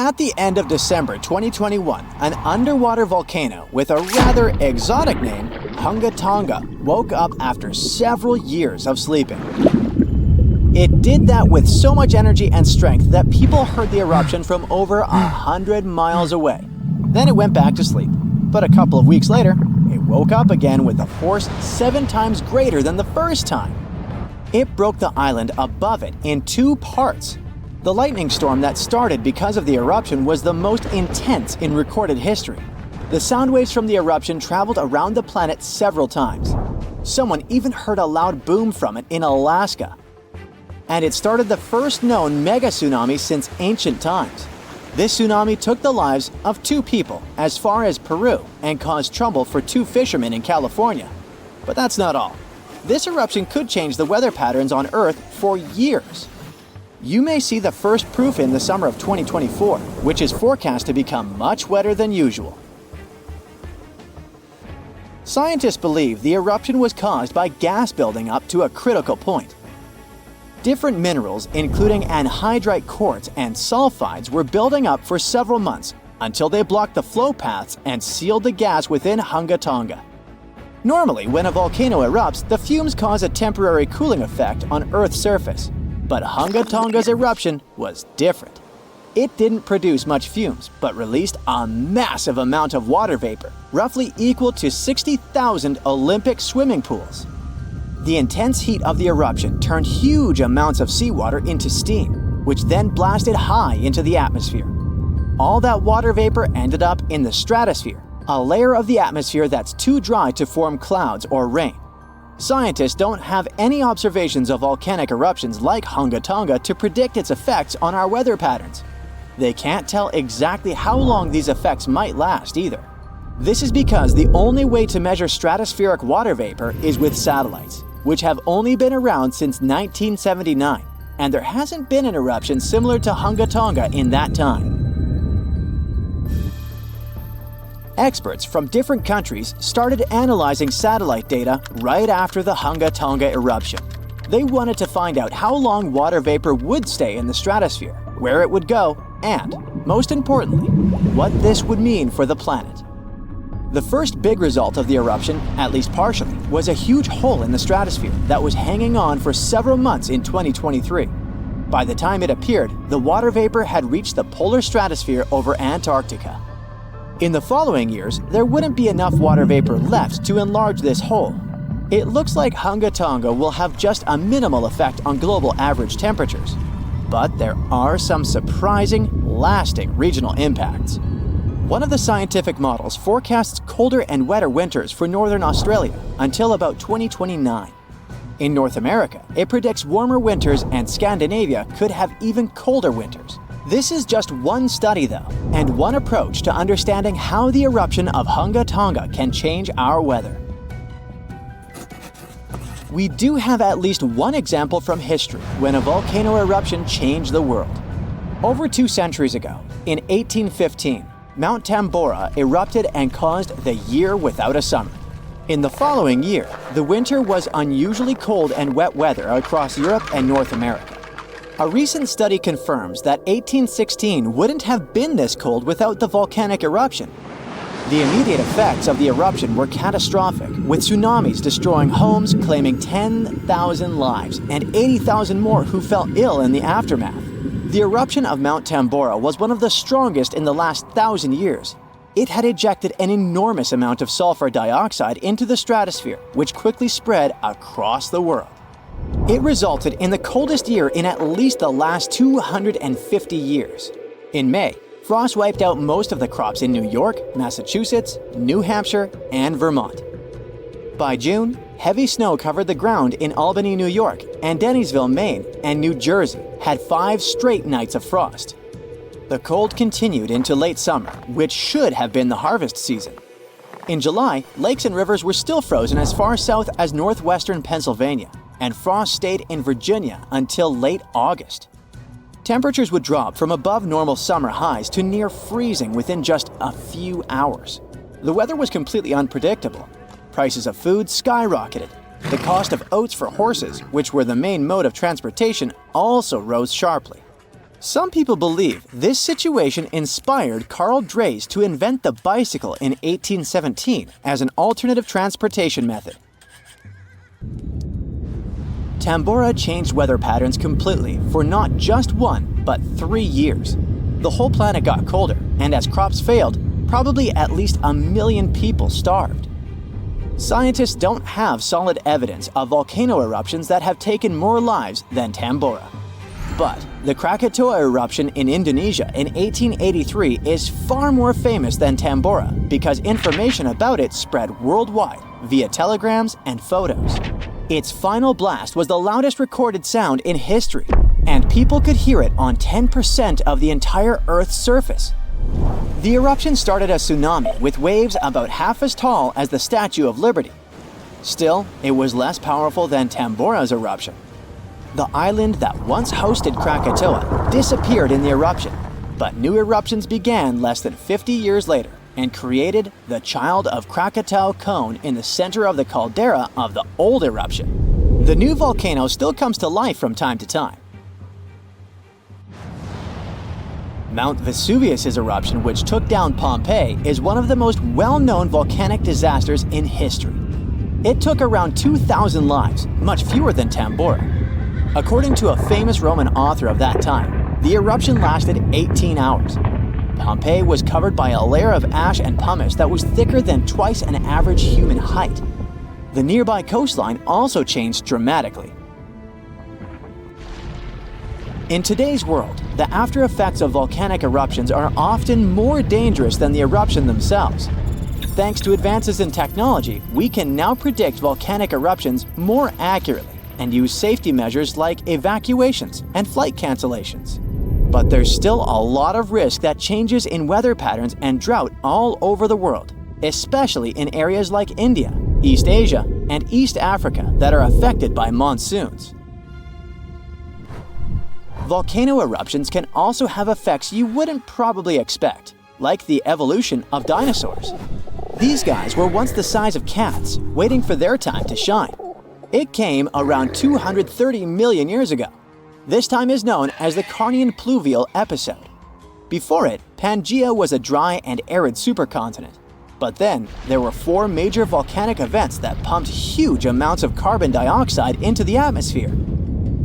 At the end of December 2021, an underwater volcano with a rather exotic name, Hunga Tonga, woke up after several years of sleeping. It did that with so much energy and strength that people heard the eruption from over 100 miles away. Then it went back to sleep. But a couple of weeks later, it woke up again with a force 7 times greater than the first time. It broke the island above it in 2 parts. The lightning storm that started because of the eruption was the most intense in recorded history. The sound waves from the eruption traveled around the planet several times. Someone even heard a loud boom from it in Alaska. And it started the first known mega tsunami since ancient times. This tsunami took the lives of 2 people as far as Peru and caused trouble for 2 fishermen in California. But that's not all. This eruption could change the weather patterns on Earth for years. You may see the first proof in the summer of 2024, which is forecast to become much wetter than usual. Scientists believe the eruption was caused by gas building up to a critical point. Different minerals, including anhydrite quartz and sulfides, were building up for several months until they blocked the flow paths and sealed the gas within Hunga Tonga. Normally, when a volcano erupts, the fumes cause a temporary cooling effect on Earth's surface. But Hunga Tonga's eruption was different. It didn't produce much fumes, but released a massive amount of water vapor, roughly equal to 60,000 Olympic swimming pools. The intense heat of the eruption turned huge amounts of seawater into steam, which then blasted high into the atmosphere. All that water vapor ended up in the stratosphere, a layer of the atmosphere that's too dry to form clouds or rain. Scientists don't have any observations of volcanic eruptions like Hunga Tonga to predict its effects on our weather patterns. They can't tell exactly how long these effects might last either. This is because the only way to measure stratospheric water vapor is with satellites, which have only been around since 1979, and there hasn't been an eruption similar to Hunga Tonga in that time. Experts from different countries started analyzing satellite data right after the Hunga Tonga eruption. They wanted to find out how long water vapor would stay in the stratosphere, where it would go, and, most importantly, what this would mean for the planet. The first big result of the eruption, at least partially, was a huge hole in the stratosphere that was hanging on for several months in 2023. By the time it appeared, the water vapor had reached the polar stratosphere over Antarctica. In the following years, there wouldn't be enough water vapor left to enlarge this hole. It looks like Hunga Tonga will have just a minimal effect on global average temperatures. But there are some surprising, lasting regional impacts. One of the scientific models forecasts colder and wetter winters for northern Australia until about 2029. In North America, it predicts warmer winters, and Scandinavia could have even colder winters. This is just one study though, and one approach to understanding how the eruption of Hunga Tonga can change our weather. We do have at least one example from history when a volcano eruption changed the world. Over 2 centuries ago, in 1815, Mount Tambora erupted and caused the year without a summer. In the following year, the winter was unusually cold and wet weather across Europe and North America. A recent study confirms that 1816 wouldn't have been this cold without the volcanic eruption. The immediate effects of the eruption were catastrophic, with tsunamis destroying homes, claiming 10,000 lives, and 80,000 more who fell ill in the aftermath. The eruption of Mount Tambora was one of the strongest in the last 1,000 years. It had ejected an enormous amount of sulfur dioxide into the stratosphere, which quickly spread across the world. It resulted in the coldest year in at least the last 250 years. In May, frost wiped out most of the crops in New York, Massachusetts, New Hampshire, and Vermont. By June, heavy snow covered the ground in Albany, New York, and Dennisville, Maine, and New Jersey had 5 straight nights of frost. The cold continued into late summer, which should have been the harvest season. In July, lakes and rivers were still frozen as far south as northwestern Pennsylvania, and frost stayed in Virginia until late August. Temperatures would drop from above normal summer highs to near freezing within just a few hours. The weather was completely unpredictable. Prices of food skyrocketed. The cost of oats for horses, which were the main mode of transportation, also rose sharply. Some people believe this situation inspired Carl Drees to invent the bicycle in 1817 as an alternative transportation method. Tambora changed weather patterns completely for not just 1, but 3 years. The whole planet got colder, and as crops failed, probably at least 1 million people starved. Scientists don't have solid evidence of volcano eruptions that have taken more lives than Tambora. But the Krakatoa eruption in Indonesia in 1883 is far more famous than Tambora because information about it spread worldwide via telegrams and photos. Its final blast was the loudest recorded sound in history, and people could hear it on 10% of the entire Earth's surface. The eruption started a tsunami with waves about half as tall as the Statue of Liberty. Still, it was less powerful than Tambora's eruption. The island that once hosted Krakatoa disappeared in the eruption, but new eruptions began less than 50 years later and created the Child of Krakatau cone in the center of the caldera of the old eruption. The new volcano still comes to life from time to time. Mount Vesuvius' eruption, which took down Pompeii, is one of the most well-known volcanic disasters in history. It took around 2,000 lives, much fewer than Tambora. According to a famous Roman author of that time, the eruption lasted 18 hours. Pompeii was covered by a layer of ash and pumice that was thicker than twice an average human height. The nearby coastline also changed dramatically. In today's world, the after effects of volcanic eruptions are often more dangerous than the eruption themselves. Thanks to advances in technology, we can now predict volcanic eruptions more accurately and use safety measures like evacuations and flight cancellations. But there's still a lot of risk that changes in weather patterns and drought all over the world, especially in areas like India, East Asia, and East Africa that are affected by monsoons. Volcano eruptions can also have effects you wouldn't probably expect, like the evolution of dinosaurs. These guys were once the size of cats, waiting for their time to shine. It came around 230 million years ago. This time is known as the Carnian pluvial episode. Before it, Pangaea was a dry and arid supercontinent. But then, there were 4 major volcanic events that pumped huge amounts of carbon dioxide into the atmosphere.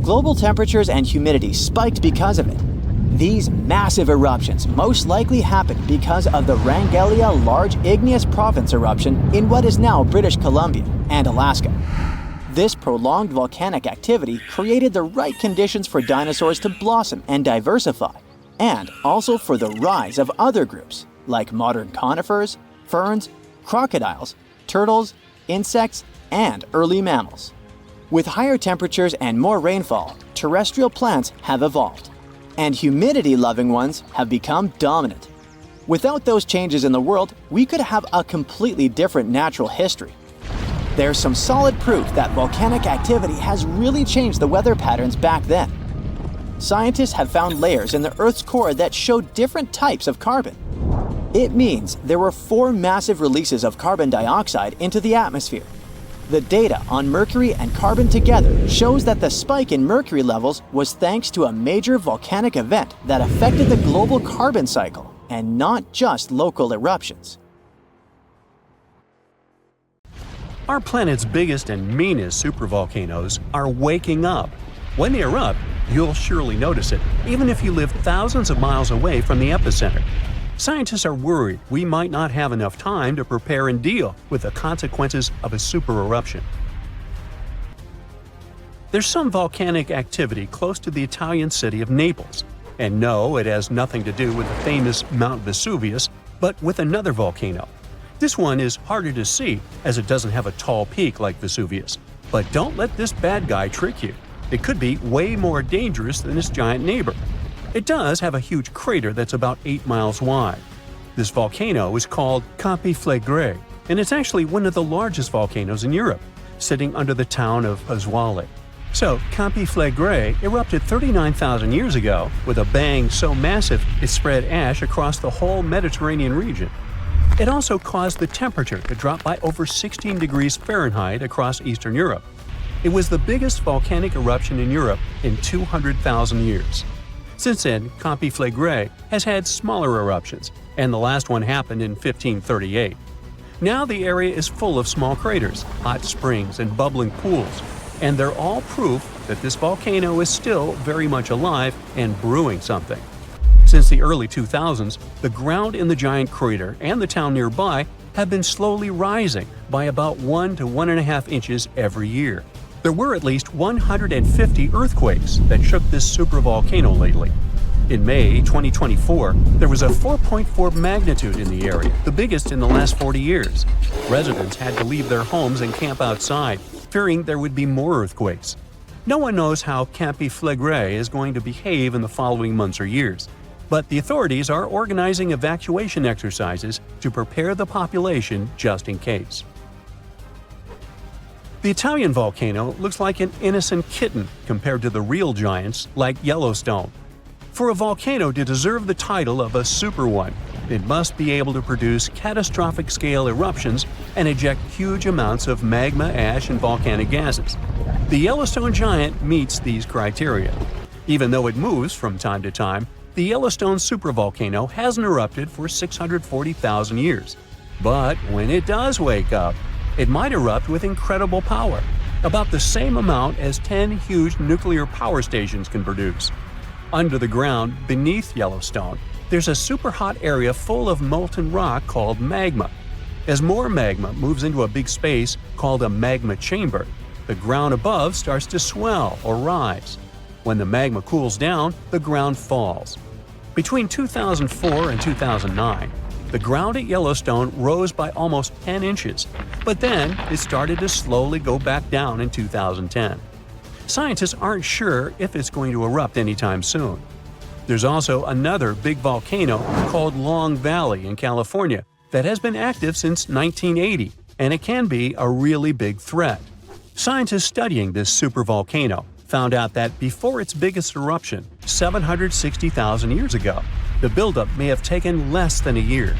Global temperatures and humidity spiked because of it. These massive eruptions most likely happened because of the Wrangellia Large Igneous Province eruption in what is now British Columbia and Alaska. This prolonged volcanic activity created the right conditions for dinosaurs to blossom and diversify, and also for the rise of other groups, like modern conifers, ferns, crocodiles, turtles, insects, and early mammals. With higher temperatures and more rainfall, terrestrial plants have evolved, and humidity-loving ones have become dominant. Without those changes in the world, we could have a completely different natural history. There's some solid proof that volcanic activity has really changed the weather patterns back then. Scientists have found layers in the Earth's core that show different types of carbon. It means there were 4 massive releases of carbon dioxide into the atmosphere. The data on mercury and carbon together shows that the spike in mercury levels was thanks to a major volcanic event that affected the global carbon cycle, and not just local eruptions. Our planet's biggest and meanest supervolcanoes are waking up. When they erupt, you'll surely notice it, even if you live thousands of miles away from the epicenter. Scientists are worried we might not have enough time to prepare and deal with the consequences of a super eruption. There's some volcanic activity close to the Italian city of Naples. And no, it has nothing to do with the famous Mount Vesuvius, but with another volcano. This one is harder to see as it doesn't have a tall peak like Vesuvius. But don't let this bad guy trick you. It could be way more dangerous than its giant neighbor. It does have a huge crater that's about 8 miles wide. This volcano is called Campi Flegrei, and it's actually one of the largest volcanoes in Europe, sitting under the town of Pasquale. So, Campi Flegrei erupted 39,000 years ago with a bang so massive it spread ash across the whole Mediterranean region. It also caused the temperature to drop by over 16 degrees Fahrenheit across Eastern Europe. It was the biggest volcanic eruption in Europe in 200,000 years. Since then, Campi Flegrei has had smaller eruptions, and the last one happened in 1538. Now the area is full of small craters, hot springs, and bubbling pools, and they're all proof that this volcano is still very much alive and brewing something. Since the early 2000s, the ground in the giant crater and the town nearby have been slowly rising by about 1 to 1.5 inches every year. There were at least 150 earthquakes that shook this supervolcano lately. In May 2024, there was a 4.4 magnitude in the area, the biggest in the last 40 years. Residents had to leave their homes and camp outside, fearing there would be more earthquakes. No one knows how Campi Flegrei is going to behave in the following months or years, but the authorities are organizing evacuation exercises to prepare the population just in case. The Italian volcano looks like an innocent kitten compared to the real giants like Yellowstone. For a volcano to deserve the title of a super one, it must be able to produce catastrophic-scale eruptions and eject huge amounts of magma, ash, and volcanic gases. The Yellowstone giant meets these criteria. Even though it moves from time to time, the Yellowstone supervolcano hasn't erupted for 640,000 years. But when it does wake up, it might erupt with incredible power, about the same amount as 10 huge nuclear power stations can produce. Under the ground, beneath Yellowstone, there's a super hot area full of molten rock called magma. As more magma moves into a big space called a magma chamber, the ground above starts to swell or rise. When the magma cools down, the ground falls. Between 2004 and 2009, the ground at Yellowstone rose by almost 10 inches, but then it started to slowly go back down in 2010. Scientists aren't sure if it's going to erupt anytime soon. There's also another big volcano called Long Valley in California that has been active since 1980, and it can be a really big threat. Scientists studying this supervolcano found out that before its biggest eruption, 760,000 years ago, the buildup may have taken less than a year.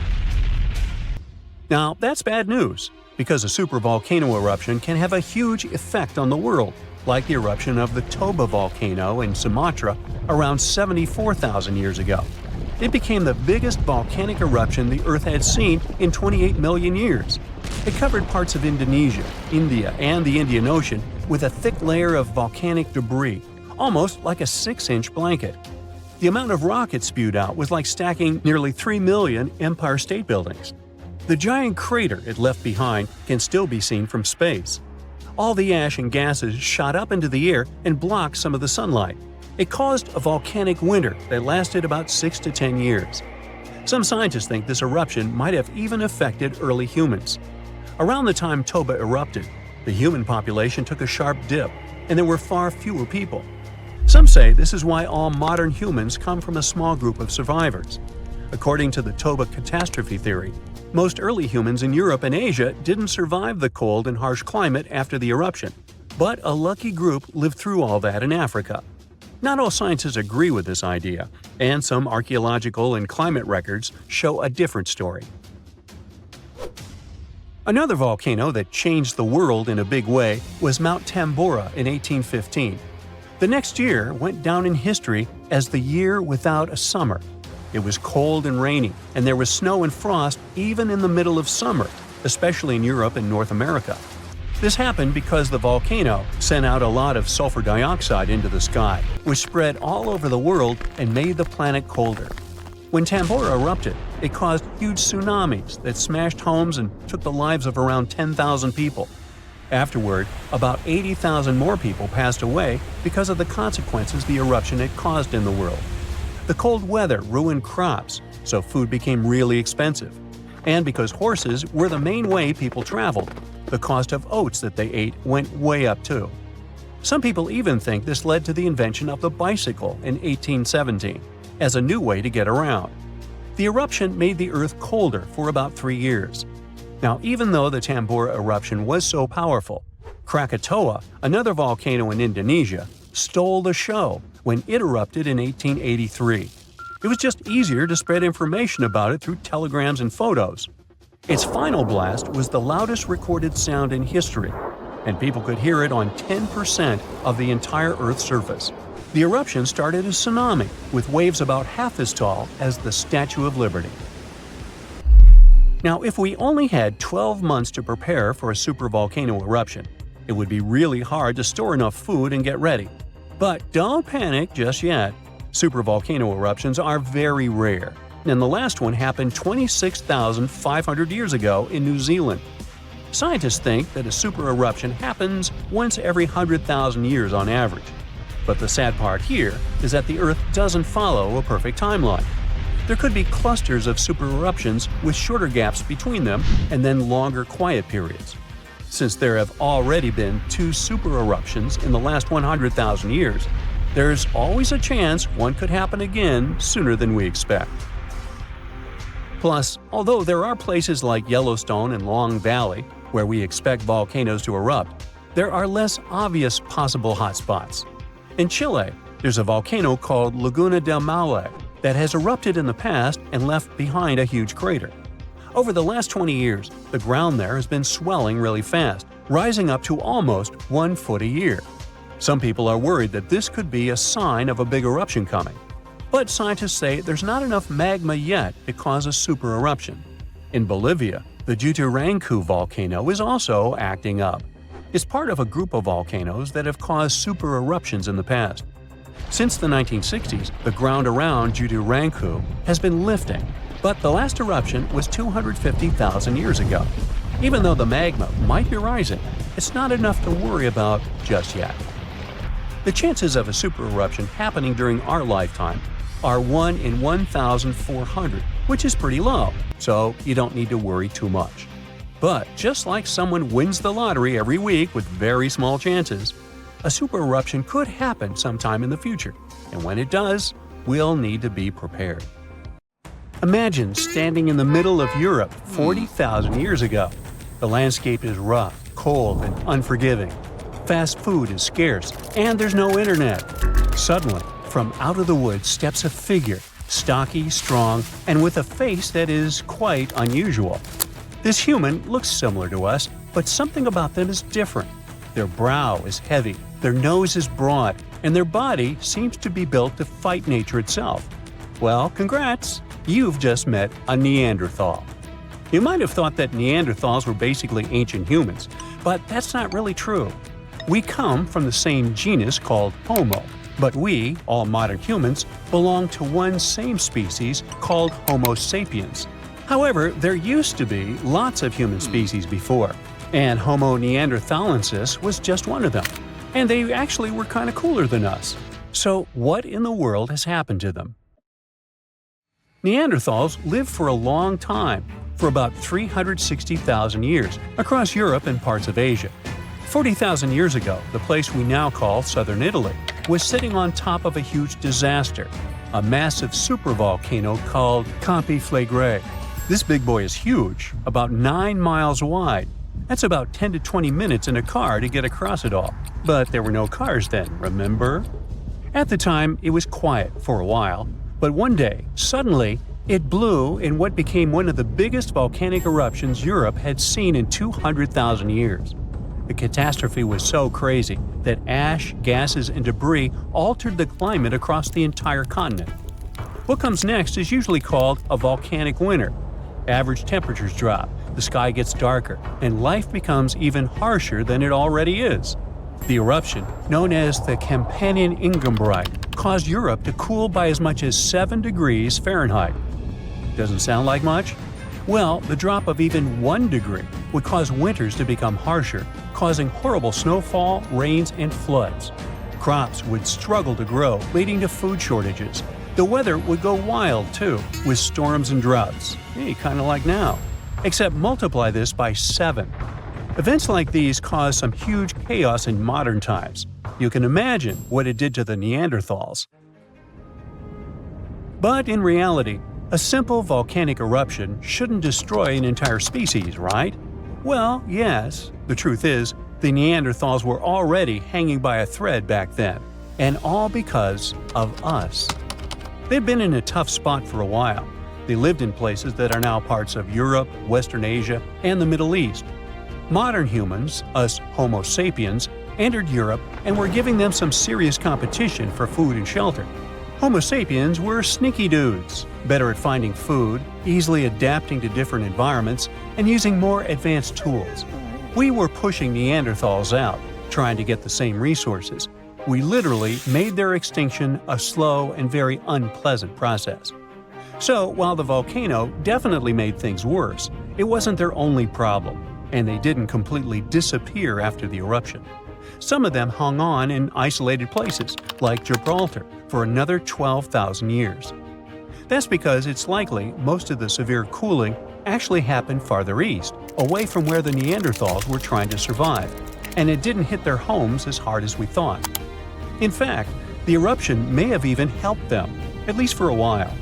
Now, that's bad news, because a supervolcano eruption can have a huge effect on the world, like the eruption of the Toba volcano in Sumatra around 74,000 years ago. It became the biggest volcanic eruption the Earth had seen in 28 million years. It covered parts of Indonesia, India, and the Indian Ocean with a thick layer of volcanic debris, almost like a 6-inch blanket. The amount of rock it spewed out was like stacking nearly 3 million Empire State Buildings. The giant crater it left behind can still be seen from space. All the ash and gases shot up into the air and blocked some of the sunlight. It caused a volcanic winter that lasted about 6 to 10 years. Some scientists think this eruption might have even affected early humans. Around the time Toba erupted, the human population took a sharp dip, and there were far fewer people. Some say this is why all modern humans come from a small group of survivors. According to the Toba catastrophe theory, most early humans in Europe and Asia didn't survive the cold and harsh climate after the eruption, but a lucky group lived through all that in Africa. Not all scientists agree with this idea, and some archaeological and climate records show a different story. Another volcano that changed the world in a big way was Mount Tambora in 1815. The next year went down in history as the year without a summer. It was cold and rainy, and there was snow and frost even in the middle of summer, especially in Europe and North America. This happened because the volcano sent out a lot of sulfur dioxide into the sky, which spread all over the world and made the planet colder. When Tambora erupted, it caused huge tsunamis that smashed homes and took the lives of around 10,000 people. Afterward, about 80,000 more people passed away because of the consequences the eruption had caused in the world. The cold weather ruined crops, so food became really expensive. And because horses were the main way people traveled, the cost of oats that they ate went way up too. Some people even think this led to the invention of the bicycle in 1817 as a new way to get around. The eruption made the Earth colder for about 3 years. Now, even though the Tambora eruption was so powerful, Krakatoa, another volcano in Indonesia, stole the show when it erupted in 1883. It was just easier to spread information about it through telegrams and photos. Its final blast was the loudest recorded sound in history, and people could hear it on 10% of the entire Earth's surface. The eruption started as tsunami, with waves about half as tall as the Statue of Liberty. Now, if we only had 12 months to prepare for a supervolcano eruption, it would be really hard to store enough food and get ready. But don't panic just yet. Supervolcano eruptions are very rare, and the last one happened 26,500 years ago in New Zealand. Scientists think that a super eruption happens once every 100,000 years on average. But the sad part here is that the Earth doesn't follow a perfect timeline. There could be clusters of super eruptions with shorter gaps between them and then longer quiet periods. Since there have already been 2 super eruptions in the last 100,000 years, there's always a chance one could happen again sooner than we expect. Plus, although there are places like Yellowstone and Long Valley where we expect volcanoes to erupt, there are less obvious possible hotspots. In Chile, there's a volcano called Laguna del Maule that has erupted in the past and left behind a huge crater. Over the last 20 years, the ground there has been swelling really fast, rising up to almost 1 foot a year. Some people are worried that this could be a sign of a big eruption coming. But scientists say there's not enough magma yet to cause a super eruption. In Bolivia, the Uturuncu volcano is also acting up. It's part of a group of volcanoes that have caused super eruptions in the past. Since the 1960s, the ground around Uturuncu has been lifting, but the last eruption was 250,000 years ago. Even though the magma might be rising, it's not enough to worry about just yet. The chances of a super eruption happening during our lifetime are 1 in 1,400, which is pretty low, so you don't need to worry too much. But just like someone wins the lottery every week with very small chances, a super eruption could happen sometime in the future, and when it does, we'll need to be prepared. Imagine standing in the middle of Europe 40,000 years ago. The landscape is rough, cold, and unforgiving. Fast food is scarce, and there's no internet. Suddenly, from out of the woods steps a figure, stocky, strong, and with a face that is quite unusual. This human looks similar to us, but something about them is different. Their brow is heavy, their nose is broad, and their body seems to be built to fight nature itself. Well, congrats! You've just met a Neanderthal. You might have thought that Neanderthals were basically ancient humans, but that's not really true. We come from the same genus called Homo, but we, all modern humans, belong to one same species called Homo sapiens. However, there used to be lots of human species before, and Homo neanderthalensis was just one of them. And they actually were kind of cooler than us. So what in the world has happened to them? Neanderthals lived for a long time, for about 360,000 years, across Europe and parts of Asia. 40,000 years ago, the place we now call southern Italy was sitting on top of a huge disaster, a massive supervolcano called Campi Flegrei. This big boy is huge, about 9 miles wide. That's about 10 to 20 minutes in a car to get across it all. But there were no cars then, remember? At the time, it was quiet for a while, but one day, suddenly, it blew in what became one of the biggest volcanic eruptions Europe had seen in 200,000 years. The catastrophe was so crazy that ash, gases, and debris altered the climate across the entire continent. What comes next is usually called a volcanic winter. Average temperatures drop, the sky gets darker, and life becomes even harsher than it already is. The eruption, known as the Campi Flegrei, caused Europe to cool by as much as 7 degrees Fahrenheit. Doesn't sound like much? Well, the drop of even 1 degree would cause winters to become harsher, causing horrible snowfall, rains, and floods. Crops would struggle to grow, leading to food shortages. The weather would go wild, too, with storms and droughts. Hey, kind of like now. Except multiply this by 7. Events like these caused some huge chaos in modern times. You can imagine what it did to the Neanderthals. But in reality, a simple volcanic eruption shouldn't destroy an entire species, right? Well, yes. The truth is, the Neanderthals were already hanging by a thread back then, and all because of us. They've been in a tough spot for a while. They lived in places that are now parts of Europe, Western Asia, and the Middle East. Modern humans, us Homo sapiens, entered Europe and were giving them some serious competition for food and shelter. Homo sapiens were sneaky dudes, better at finding food, easily adapting to different environments, and using more advanced tools. We were pushing Neanderthals out, trying to get the same resources. We literally made their extinction a slow and very unpleasant process. So, while the volcano definitely made things worse, it wasn't their only problem, and they didn't completely disappear after the eruption. Some of them hung on in isolated places, like Gibraltar, for another 12,000 years. That's because it's likely most of the severe cooling actually happened farther east, away from where the Neanderthals were trying to survive, and it didn't hit their homes as hard as we thought. In fact, the eruption may have even helped them, at least for a while.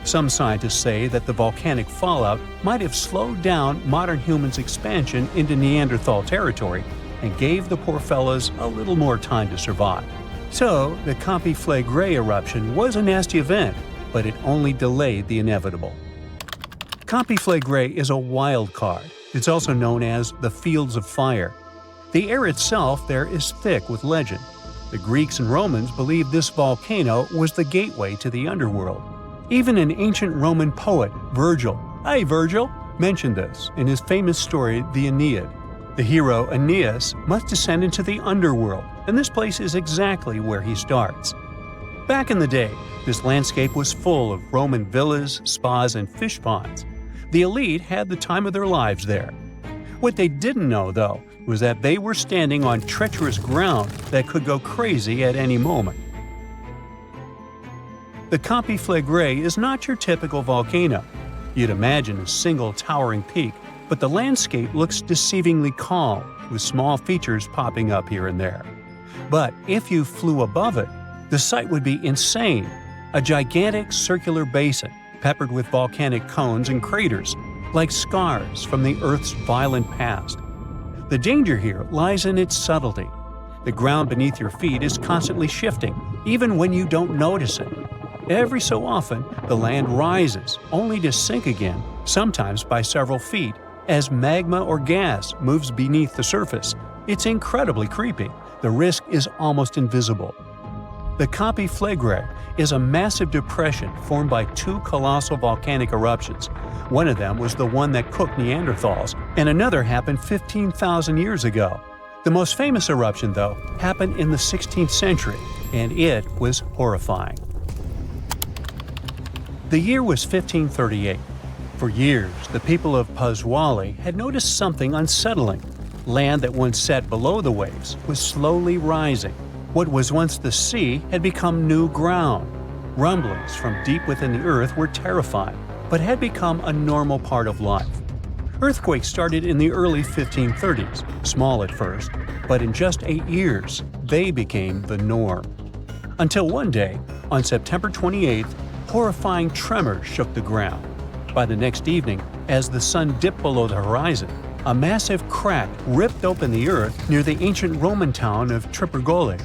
Some scientists say that the volcanic fallout might have slowed down modern humans' expansion into Neanderthal territory and gave the poor fellas a little more time to survive. So, the Campi Flegrei eruption was a nasty event, but it only delayed the inevitable. Campi Flegrei is a wild card. It's also known as the Fields of Fire. The air itself there is thick with legend. The Greeks and Romans believed this volcano was the gateway to the underworld. Even an ancient Roman poet, Virgil, mentioned this in his famous story, the Aeneid. The hero Aeneas must descend into the underworld, and this place is exactly where he starts. Back in the day, this landscape was full of Roman villas, spas, and fish ponds. The elite had the time of their lives there. What they didn't know, though, was that they were standing on treacherous ground that could go crazy at any moment. The Campi Flegrei is not your typical volcano. You'd imagine a single towering peak, but the landscape looks deceivingly calm, with small features popping up here and there. But if you flew above it, the sight would be insane. A gigantic circular basin, peppered with volcanic cones and craters, like scars from the Earth's violent past. The danger here lies in its subtlety. The ground beneath your feet is constantly shifting, even when you don't notice it. Every so often, the land rises, only to sink again, sometimes by several feet, as magma or gas moves beneath the surface. It's incredibly creepy. The risk is almost invisible. The Campi Flegrei is a massive depression formed by two colossal volcanic eruptions. One of them was the one that cooked Neanderthals, and another happened 15,000 years ago. The most famous eruption, though, happened in the 16th century, and it was horrifying. The year was 1538. For years, the people of Paswali had noticed something unsettling. Land that once sat below the waves was slowly rising. What was once the sea had become new ground. Rumblings from deep within the earth were terrifying, but had become a normal part of life. Earthquakes started in the early 1530s, small at first, but in just 8 years, they became the norm. Until one day, on September 28th, horrifying tremors shook the ground. By the next evening, as the sun dipped below the horizon, a massive crack ripped open the earth near the ancient Roman town of Tripergoli.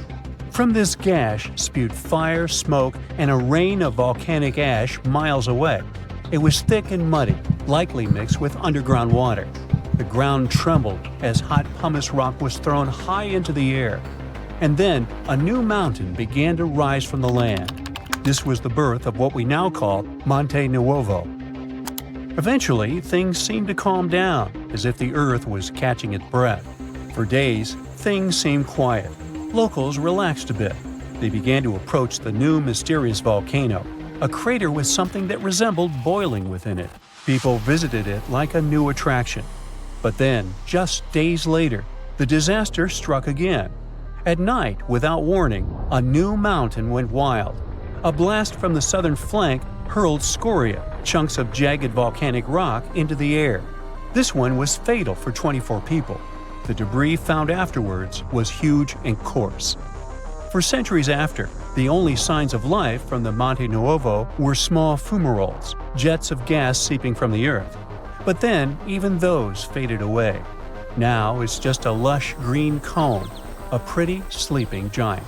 From this gash spewed fire, smoke, and a rain of volcanic ash miles away. It was thick and muddy, likely mixed with underground water. The ground trembled as hot pumice rock was thrown high into the air. And then a new mountain began to rise from the land. This was the birth of what we now call Monte Nuovo. Eventually, things seemed to calm down, as if the earth was catching its breath. For days, things seemed quiet. Locals relaxed a bit. They began to approach the new mysterious volcano, a crater with something that resembled boiling within it. People visited it like a new attraction. But then, just days later, the disaster struck again. At night, without warning, a new mountain went wild. A blast from the southern flank hurled scoria, chunks of jagged volcanic rock, into the air. This one was fatal for 24 people. The debris found afterwards was huge and coarse. For centuries after, the only signs of life from the Monte Nuovo were small fumaroles, jets of gas seeping from the earth. But then, even those faded away. Now it's just a lush green cone, a pretty sleeping giant.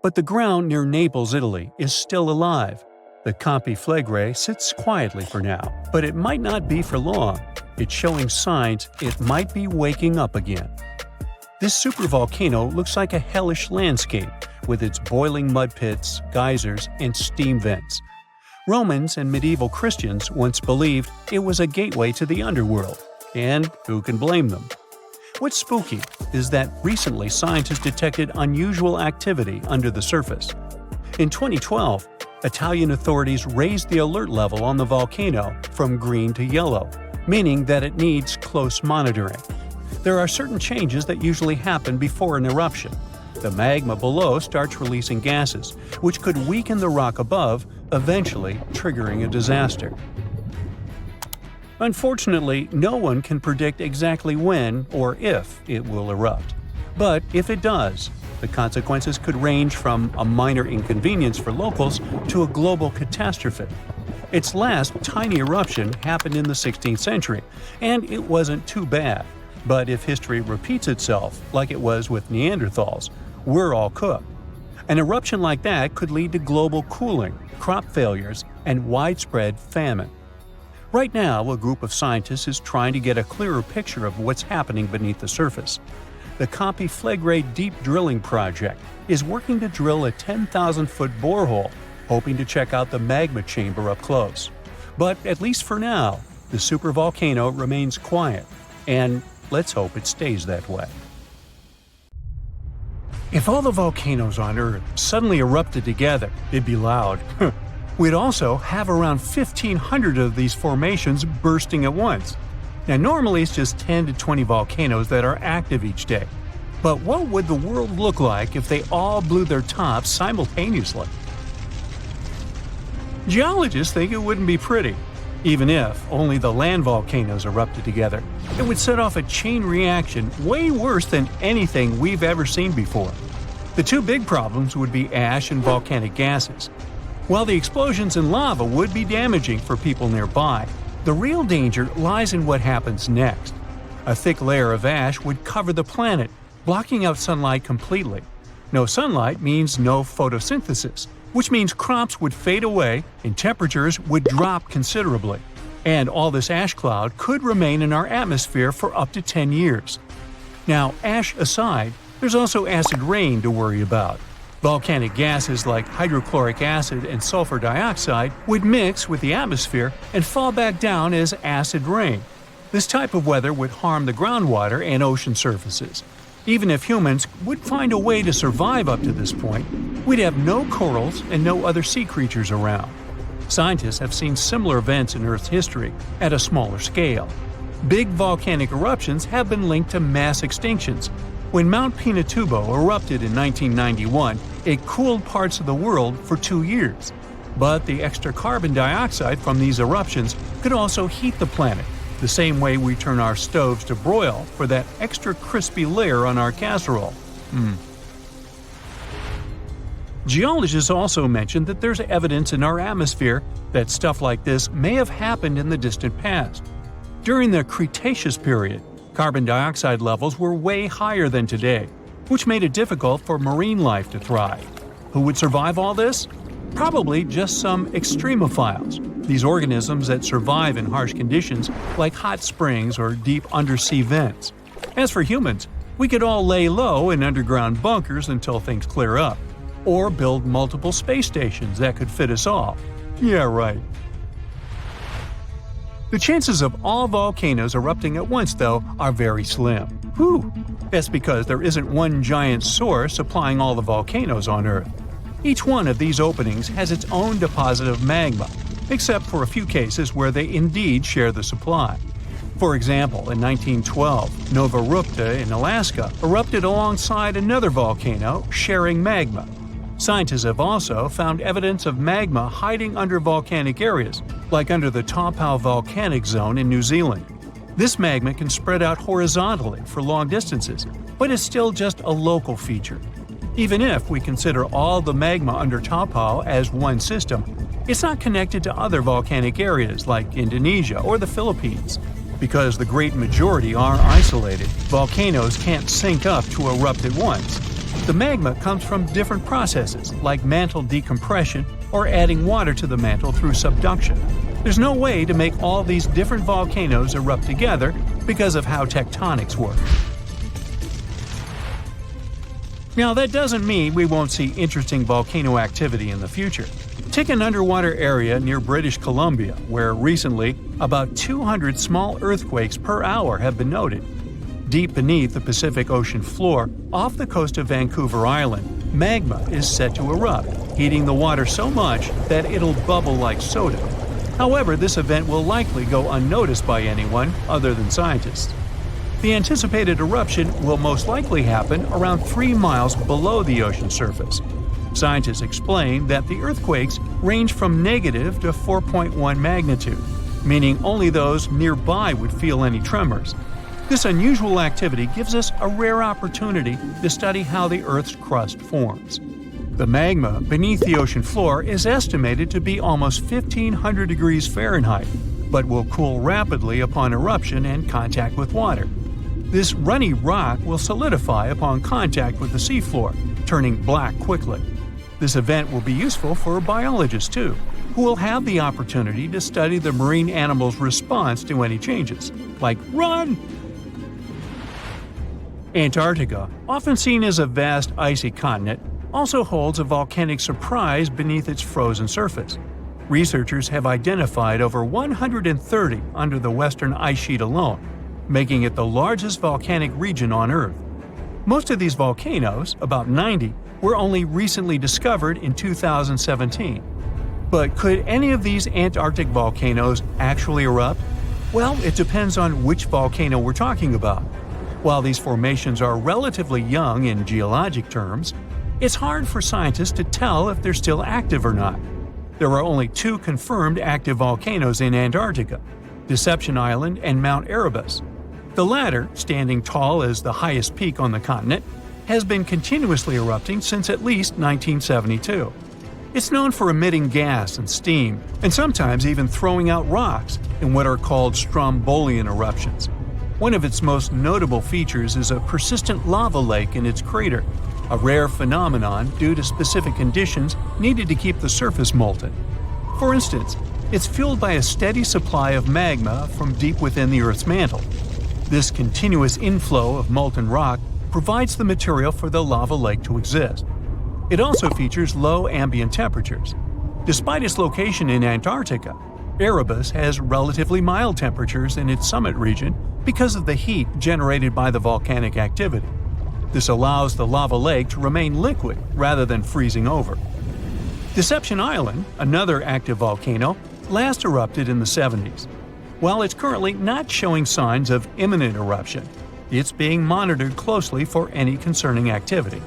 But the ground near Naples, Italy, is still alive. The Campi Flegrei sits quietly for now, but it might not be for long. It's showing signs it might be waking up again. This supervolcano looks like a hellish landscape, with its boiling mud pits, geysers, and steam vents. Romans and medieval Christians once believed it was a gateway to the underworld, and who can blame them? What's spooky is that recently scientists detected unusual activity under the surface. In 2012, Italian authorities raised the alert level on the volcano from green to yellow, meaning that it needs close monitoring. There are certain changes that usually happen before an eruption. The magma below starts releasing gases, which could weaken the rock above, eventually triggering a disaster. Unfortunately, no one can predict exactly when or if it will erupt. But if it does, the consequences could range from a minor inconvenience for locals to a global catastrophe. Its last tiny eruption happened in the 16th century, and it wasn't too bad. But if history repeats itself, like it was with Neanderthals, we're all cooked. An eruption like that could lead to global cooling, crop failures, and widespread famine. Right now, a group of scientists is trying to get a clearer picture of what's happening beneath the surface. The Campi Flegrei Deep Drilling Project is working to drill a 10,000-foot borehole, hoping to check out the magma chamber up close. But at least for now, the supervolcano remains quiet, and let's hope it stays that way. If all the volcanoes on Earth suddenly erupted together, it'd be loud. We'd also have around 1,500 of these formations bursting at once. Now, normally it's just 10 to 20 volcanoes that are active each day. But what would the world look like if they all blew their tops simultaneously? Geologists think it wouldn't be pretty. Even if only the land volcanoes erupted together, it would set off a chain reaction way worse than anything we've ever seen before. The two big problems would be ash and volcanic gases. While the explosions in lava would be damaging for people nearby, the real danger lies in what happens next. A thick layer of ash would cover the planet, blocking out sunlight completely. No sunlight means no photosynthesis, which means crops would fade away and temperatures would drop considerably. And all this ash cloud could remain in our atmosphere for up to 10 years. Now, ash aside, there's also acid rain to worry about. Volcanic gases like hydrochloric acid and sulfur dioxide would mix with the atmosphere and fall back down as acid rain. This type of weather would harm the groundwater and ocean surfaces. Even if humans would find a way to survive up to this point, we'd have no corals and no other sea creatures around. Scientists have seen similar events in Earth's history at a smaller scale. Big volcanic eruptions have been linked to mass extinctions. When Mount Pinatubo erupted in 1991, it cooled parts of the world for 2 years. But the extra carbon dioxide from these eruptions could also heat the planet, the same way we turn our stoves to broil for that extra crispy layer on our casserole. Geologists also mentioned that there's evidence in our atmosphere that stuff like this may have happened in the distant past. During the Cretaceous period, carbon dioxide levels were way higher than today, which made it difficult for marine life to thrive. Who would survive all this? Probably just some extremophiles, these organisms that survive in harsh conditions like hot springs or deep undersea vents. As for humans, we could all lay low in underground bunkers until things clear up, or build multiple space stations that could fit us all. Yeah, right. The chances of all volcanoes erupting at once, though, are very slim. Whew! That's because there isn't one giant source supplying all the volcanoes on Earth. Each one of these openings has its own deposit of magma, except for a few cases where they indeed share the supply. For example, in 1912, Nova Rupta in Alaska erupted alongside another volcano sharing magma. Scientists have also found evidence of magma hiding under volcanic areas, like under the Taupo volcanic zone in New Zealand. This magma can spread out horizontally for long distances, but is still just a local feature. Even if we consider all the magma under Taupo as one system, it's not connected to other volcanic areas like Indonesia or the Philippines. Because the great majority are isolated, volcanoes can't sync up to erupt at once. The magma comes from different processes, like mantle decompression or adding water to the mantle through subduction. There's no way to make all these different volcanoes erupt together because of how tectonics work. Now, that doesn't mean we won't see interesting volcano activity in the future. Take an underwater area near British Columbia, where recently about 200 small earthquakes per hour have been noted. Deep beneath the Pacific Ocean floor, off the coast of Vancouver Island, magma is set to erupt, heating the water so much that it'll bubble like soda. However, this event will likely go unnoticed by anyone other than scientists. The anticipated eruption will most likely happen around 3 miles below the ocean surface. Scientists explain that the earthquakes range from negative to 4.1 magnitude, meaning only those nearby would feel any tremors. This unusual activity gives us a rare opportunity to study how the Earth's crust forms. The magma beneath the ocean floor is estimated to be almost 1,500 degrees Fahrenheit, but will cool rapidly upon eruption and contact with water. This runny rock will solidify upon contact with the seafloor, turning black quickly. This event will be useful for biologists too, who will have the opportunity to study the marine animals' response to any changes, like run! Antarctica, often seen as a vast icy continent, also holds a volcanic surprise beneath its frozen surface. Researchers have identified over 130 under the western ice sheet alone, making it the largest volcanic region on Earth. Most of these volcanoes, about 90, were only recently discovered in 2017. But could any of these Antarctic volcanoes actually erupt? Well, it depends on which volcano we're talking about. While these formations are relatively young in geologic terms, it's hard for scientists to tell if they're still active or not. There are only 2 confirmed active volcanoes in Antarctica, Deception Island and Mount Erebus. The latter, standing tall as the highest peak on the continent, has been continuously erupting since at least 1972. It's known for emitting gas and steam, and sometimes even throwing out rocks in what are called strombolian eruptions. One of its most notable features is a persistent lava lake in its crater, a rare phenomenon due to specific conditions needed to keep the surface molten. For instance, it's fueled by a steady supply of magma from deep within the Earth's mantle. This continuous inflow of molten rock provides the material for the lava lake to exist. It also features low ambient temperatures. Despite its location in Antarctica, Erebus has relatively mild temperatures in its summit region because of the heat generated by the volcanic activity. This allows the lava lake to remain liquid rather than freezing over. Deception Island, another active volcano, last erupted in the 70s. While it's currently not showing signs of imminent eruption, it's being monitored closely for any concerning activity.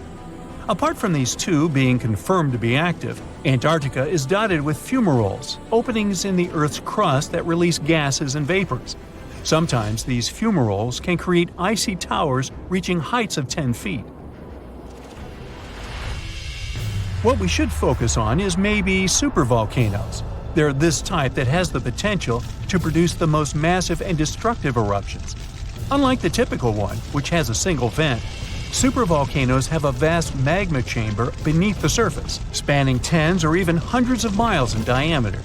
Apart from these 2 being confirmed to be active, Antarctica is dotted with fumaroles, openings in the Earth's crust that release gases and vapors. Sometimes these fumaroles can create icy towers reaching heights of 10 feet. What we should focus on is maybe supervolcanoes. They're this type that has the potential to produce the most massive and destructive eruptions. Unlike the typical one, which has a single vent, supervolcanoes have a vast magma chamber beneath the surface, spanning tens or even hundreds of miles in diameter.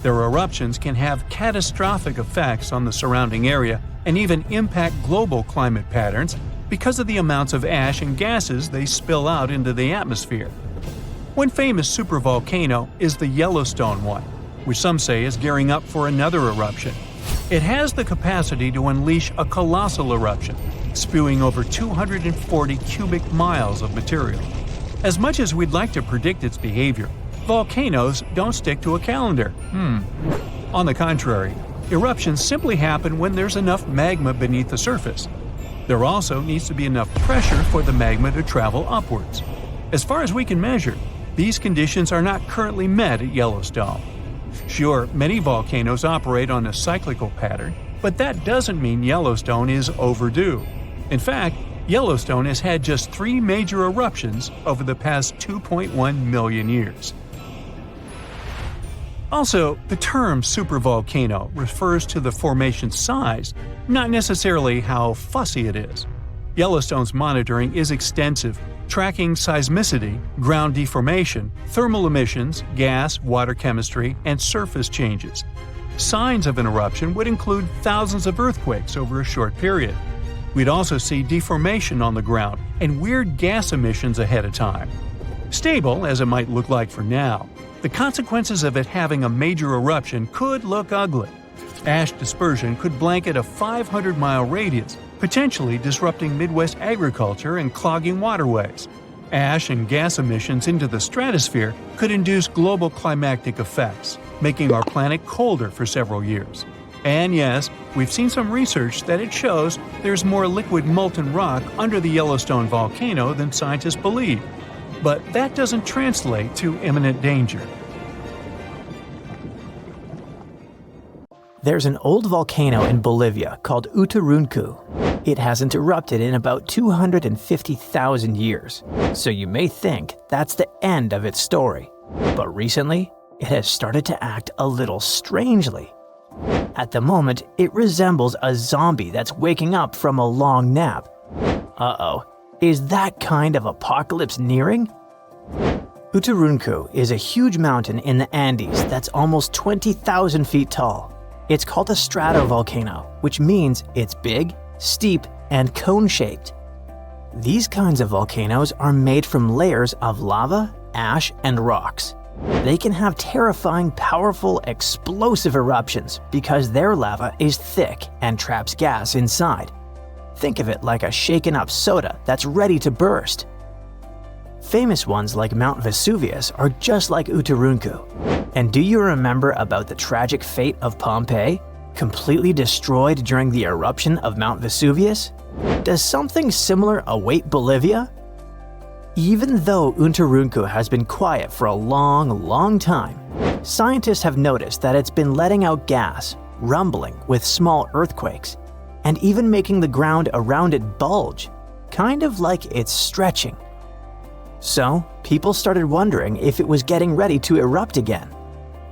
Their eruptions can have catastrophic effects on the surrounding area and even impact global climate patterns because of the amounts of ash and gases they spill out into the atmosphere. One famous supervolcano is the Yellowstone one, which some say is gearing up for another eruption. It has the capacity to unleash a colossal eruption, spewing over 240 cubic miles of material. As much as we'd like to predict its behavior, volcanoes don't stick to a calendar. On the contrary, eruptions simply happen when there's enough magma beneath the surface. There also needs to be enough pressure for the magma to travel upwards. As far as we can measure, these conditions are not currently met at Yellowstone. Sure, many volcanoes operate on a cyclical pattern, but that doesn't mean Yellowstone is overdue. In fact, Yellowstone has had just 3 major eruptions over the past 2.1 million years. Also, the term supervolcano refers to the formation's size, not necessarily how fussy it is. Yellowstone's monitoring is extensive, tracking seismicity, ground deformation, thermal emissions, gas, water chemistry, and surface changes. Signs of an eruption would include thousands of earthquakes over a short period. We'd also see deformation on the ground and weird gas emissions ahead of time. Stable, as it might look like for now, the consequences of it having a major eruption could look ugly. Ash dispersion could blanket a 500-mile radius, potentially disrupting Midwest agriculture and clogging waterways. Ash and gas emissions into the stratosphere could induce global climatic effects, making our planet colder for several years. And yes, we've seen some research that it shows there's more liquid molten rock under the Yellowstone volcano than scientists believe. But that doesn't translate to imminent danger. There's an old volcano in Bolivia called Uturuncu. It hasn't erupted in about 250,000 years, so you may think that's the end of its story. But recently, it has started to act a little strangely. At the moment, it resembles a zombie that's waking up from a long nap. Uh-oh, is that kind of apocalypse nearing? Uturuncu is a huge mountain in the Andes that's almost 20,000 feet tall. It's called a stratovolcano, which means it's big, steep, and cone-shaped. These kinds of volcanoes are made from layers of lava, ash, and rocks. They can have terrifying, powerful, explosive eruptions because their lava is thick and traps gas inside. Think of it like a shaken-up soda that's ready to burst. Famous ones like Mount Vesuvius are just like Uturuncu. And do you remember about the tragic fate of Pompeii, completely destroyed during the eruption of Mount Vesuvius? Does something similar await Bolivia? Even though Uturuncu has been quiet for a long time, scientists have noticed that it's been letting out gas, rumbling with small earthquakes, and even making the ground around it bulge, kind of like it's stretching. So, people started wondering if it was getting ready to erupt again.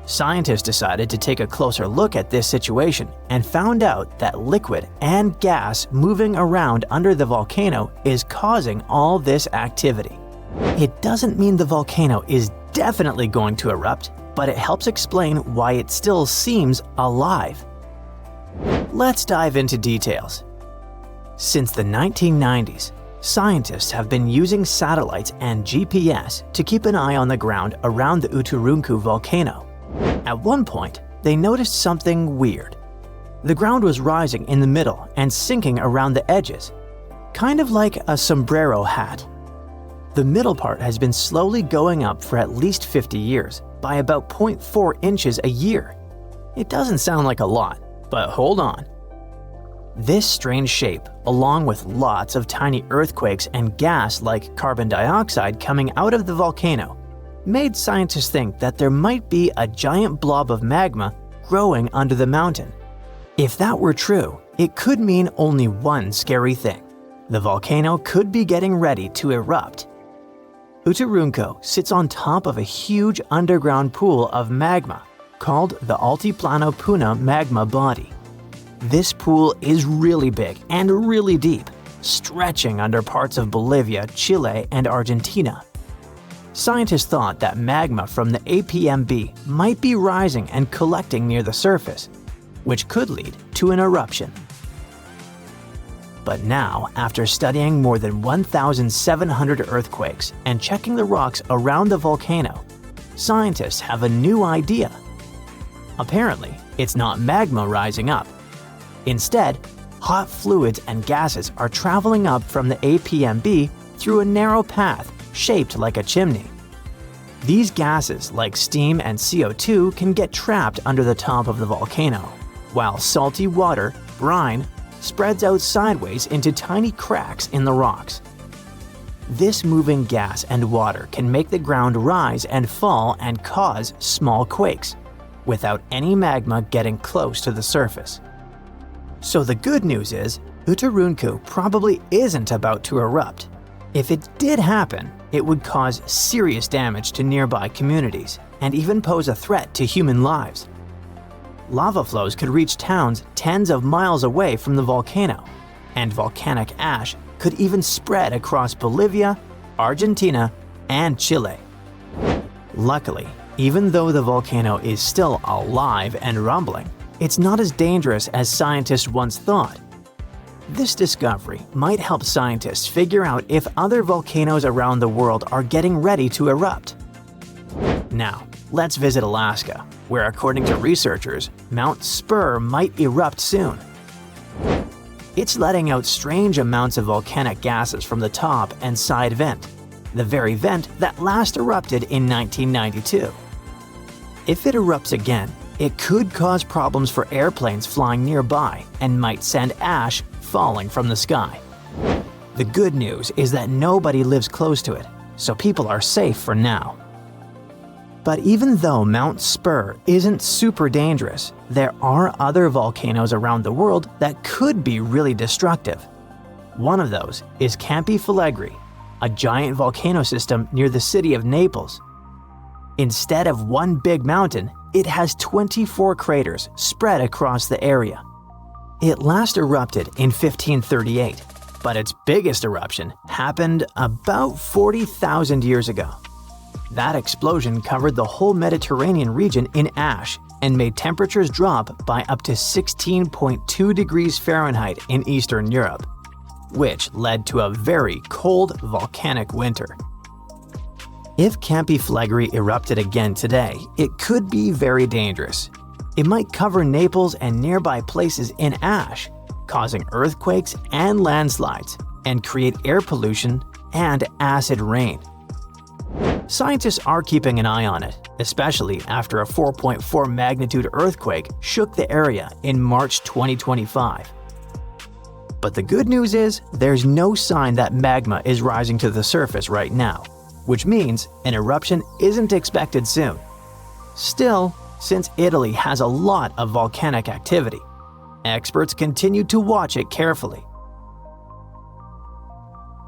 Scientists decided to take a closer look at this situation and found out that liquid and gas moving around under the volcano is causing all this activity. It doesn't mean the volcano is definitely going to erupt, but it helps explain why it still seems alive. Let's dive into details. Since the 1990s, scientists have been using satellites and GPS to keep an eye on the ground around the Uturuncu volcano. At one point, they noticed something weird. The ground was rising in the middle and sinking around the edges, kind of like a sombrero hat. The middle part has been slowly going up for at least 50 years, by about 0.4 inches a year. It doesn't sound like a lot, but hold on. This strange shape, along with lots of tiny earthquakes and gas like carbon dioxide coming out of the volcano, made scientists think that there might be a giant blob of magma growing under the mountain. If that were true, it could mean only one scary thing. The volcano could be getting ready to erupt. Uturuncu sits on top of a huge underground pool of magma called the Altiplano Puna magma body. This pool is really big and really deep, stretching under parts of Bolivia, Chile, and Argentina. Scientists thought that magma from the APMB might be rising and collecting near the surface, which could lead to an eruption. But now, after studying more than 1,700 earthquakes and checking the rocks around the volcano, scientists have a new idea. Apparently, it's not magma rising up. Instead, hot fluids and gases are traveling up from the APMB through a narrow path shaped like a chimney. These gases, like steam and CO2, can get trapped under the top of the volcano, while salty water, brine, spreads out sideways into tiny cracks in the rocks. This moving gas and water can make the ground rise and fall and cause small quakes, without any magma getting close to the surface. So the good news is, Uturuncu probably isn't about to erupt. If it did happen, it would cause serious damage to nearby communities and even pose a threat to human lives. Lava flows could reach towns tens of miles away from the volcano, and volcanic ash could even spread across Bolivia, Argentina, and Chile. Luckily, even though the volcano is still alive and rumbling, it's not as dangerous as scientists once thought. This discovery might help scientists figure out if other volcanoes around the world are getting ready to erupt. Now, let's visit Alaska, where according to researchers, Mount Spur might erupt soon. It's letting out strange amounts of volcanic gases from the top and side vent, the very vent that last erupted in 1992. If it erupts again, it could cause problems for airplanes flying nearby and might send ash falling from the sky. The good news is that nobody lives close to it, so people are safe for now. But even though Mount Spur isn't super dangerous, there are other volcanoes around the world that could be really destructive. One of those is Campi Flegrei, a giant volcano system near the city of Naples. Instead of one big mountain, it has 24 craters spread across the area. It last erupted in 1538, but its biggest eruption happened about 40,000 years ago. That explosion covered the whole Mediterranean region in ash and made temperatures drop by up to 16.2 degrees Fahrenheit in Eastern Europe, which led to a very cold volcanic winter. If Campi Flegrei erupted again today, it could be very dangerous. It might cover Naples and nearby places in ash, causing earthquakes and landslides, and create air pollution and acid rain. Scientists are keeping an eye on it, especially after a 4.4 magnitude earthquake shook the area in March 2025. But the good news is there's no sign that magma is rising to the surface right now, which means an eruption isn't expected soon. Still, since Italy has a lot of volcanic activity, experts continue to watch it carefully.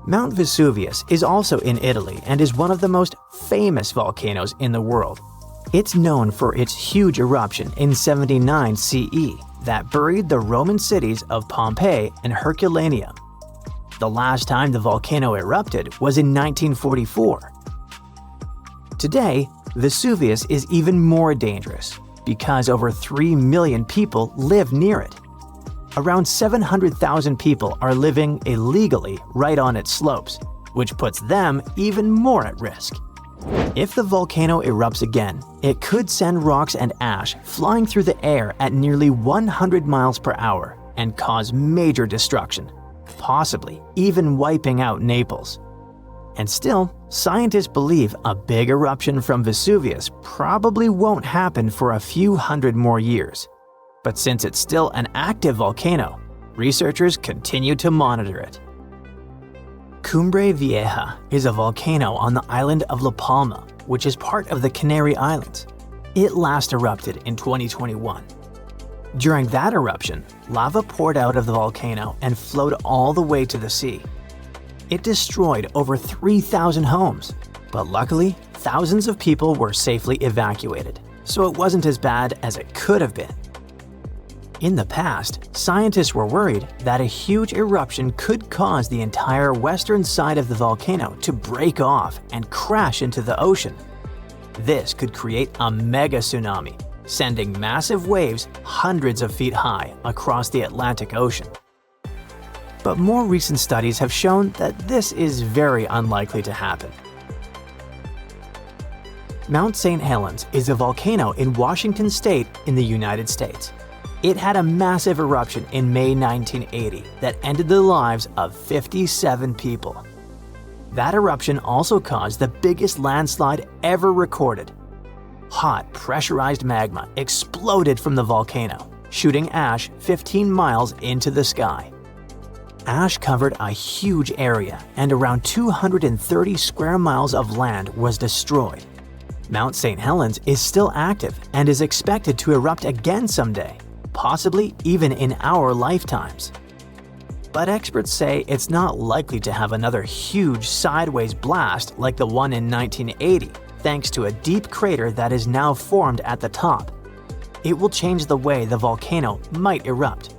Mount Vesuvius is also in Italy and is one of the most famous volcanoes in the world. It's known for its huge eruption in 79 CE that buried the Roman cities of Pompeii and Herculaneum. The last time the volcano erupted was in 1944. Today, Vesuvius is even more dangerous because over 3 million people live near it. Around 700,000 people are living illegally right on its slopes, which puts them even more at risk. If the volcano erupts again, it could send rocks and ash flying through the air at nearly 100 miles per hour and cause major destruction, possibly even wiping out Naples. And still, scientists believe a big eruption from Vesuvius probably won't happen for a few hundred more years. But since it's still an active volcano, researchers continue to monitor it. Cumbre Vieja is a volcano on the island of La Palma, which is part of the Canary Islands. It last erupted in 2021. During that eruption, lava poured out of the volcano and flowed all the way to the sea. It destroyed over 3,000 homes, but luckily, thousands of people were safely evacuated, so it wasn't as bad as it could have been. In the past, scientists were worried that a huge eruption could cause the entire western side of the volcano to break off and crash into the ocean. This could create a mega tsunami, sending massive waves hundreds of feet high across the Atlantic Ocean. But more recent studies have shown that this is very unlikely to happen. Mount St. Helens is a volcano in Washington State in the United States. It had a massive eruption in May 1980 that ended the lives of 57 people. That eruption also caused the biggest landslide ever recorded. Hot, pressurized magma exploded from the volcano, shooting ash 15 miles into the sky. Ash covered a huge area, and around 230 square miles of land was destroyed. Mount St. Helens is still active and is expected to erupt again someday, possibly even in our lifetimes. But experts say it's not likely to have another huge sideways blast like the one in 1980, thanks to a deep crater that is now formed at the top. It will change the way the volcano might erupt.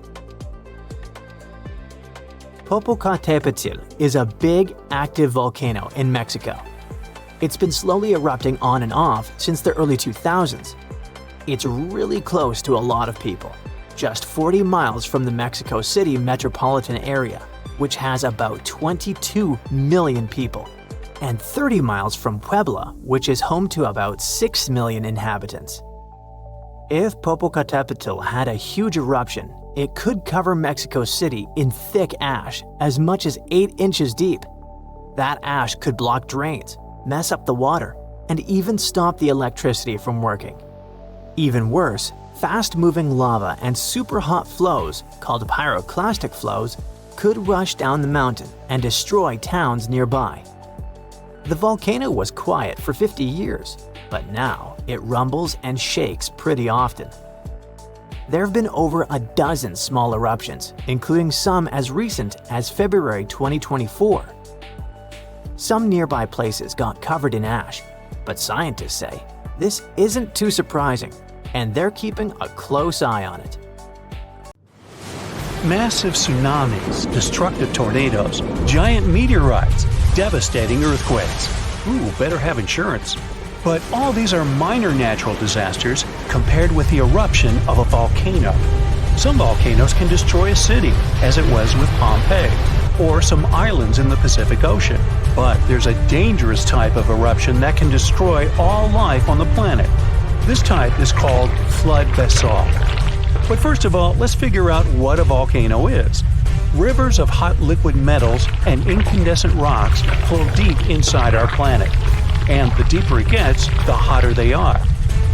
Popocatepetl is a big, active volcano in Mexico. It's been slowly erupting on and off since the early 2000s. It's really close to a lot of people, just 40 miles from the Mexico City metropolitan area, which has about 22 million people, and 30 miles from Puebla, which is home to about 6 million inhabitants. If Popocatepetl had a huge eruption, it could cover Mexico City in thick ash as much as 8 inches deep. That ash could block drains, mess up the water, and even stop the electricity from working. Even worse, fast-moving lava and super hot flows, called pyroclastic flows, could rush down the mountain and destroy towns nearby. The volcano was quiet for 50 years, but now it rumbles and shakes pretty often. There have been over a dozen small eruptions, including some as recent as February 2024. Some nearby places got covered in ash, but scientists say this isn't too surprising, and they're keeping a close eye on it. Massive tsunamis, destructive tornadoes, giant meteorites, devastating earthquakes. Ooh, better have insurance. But all these are minor natural disasters compared with the eruption of a volcano. Some volcanoes can destroy a city, as it was with Pompeii, or some islands in the Pacific Ocean. But there's a dangerous type of eruption that can destroy all life on the planet. This type is called flood basalt. But first of all, let's figure out what a volcano is. Rivers of hot liquid metals and incandescent rocks flow deep inside our planet. And the deeper it gets, the hotter they are.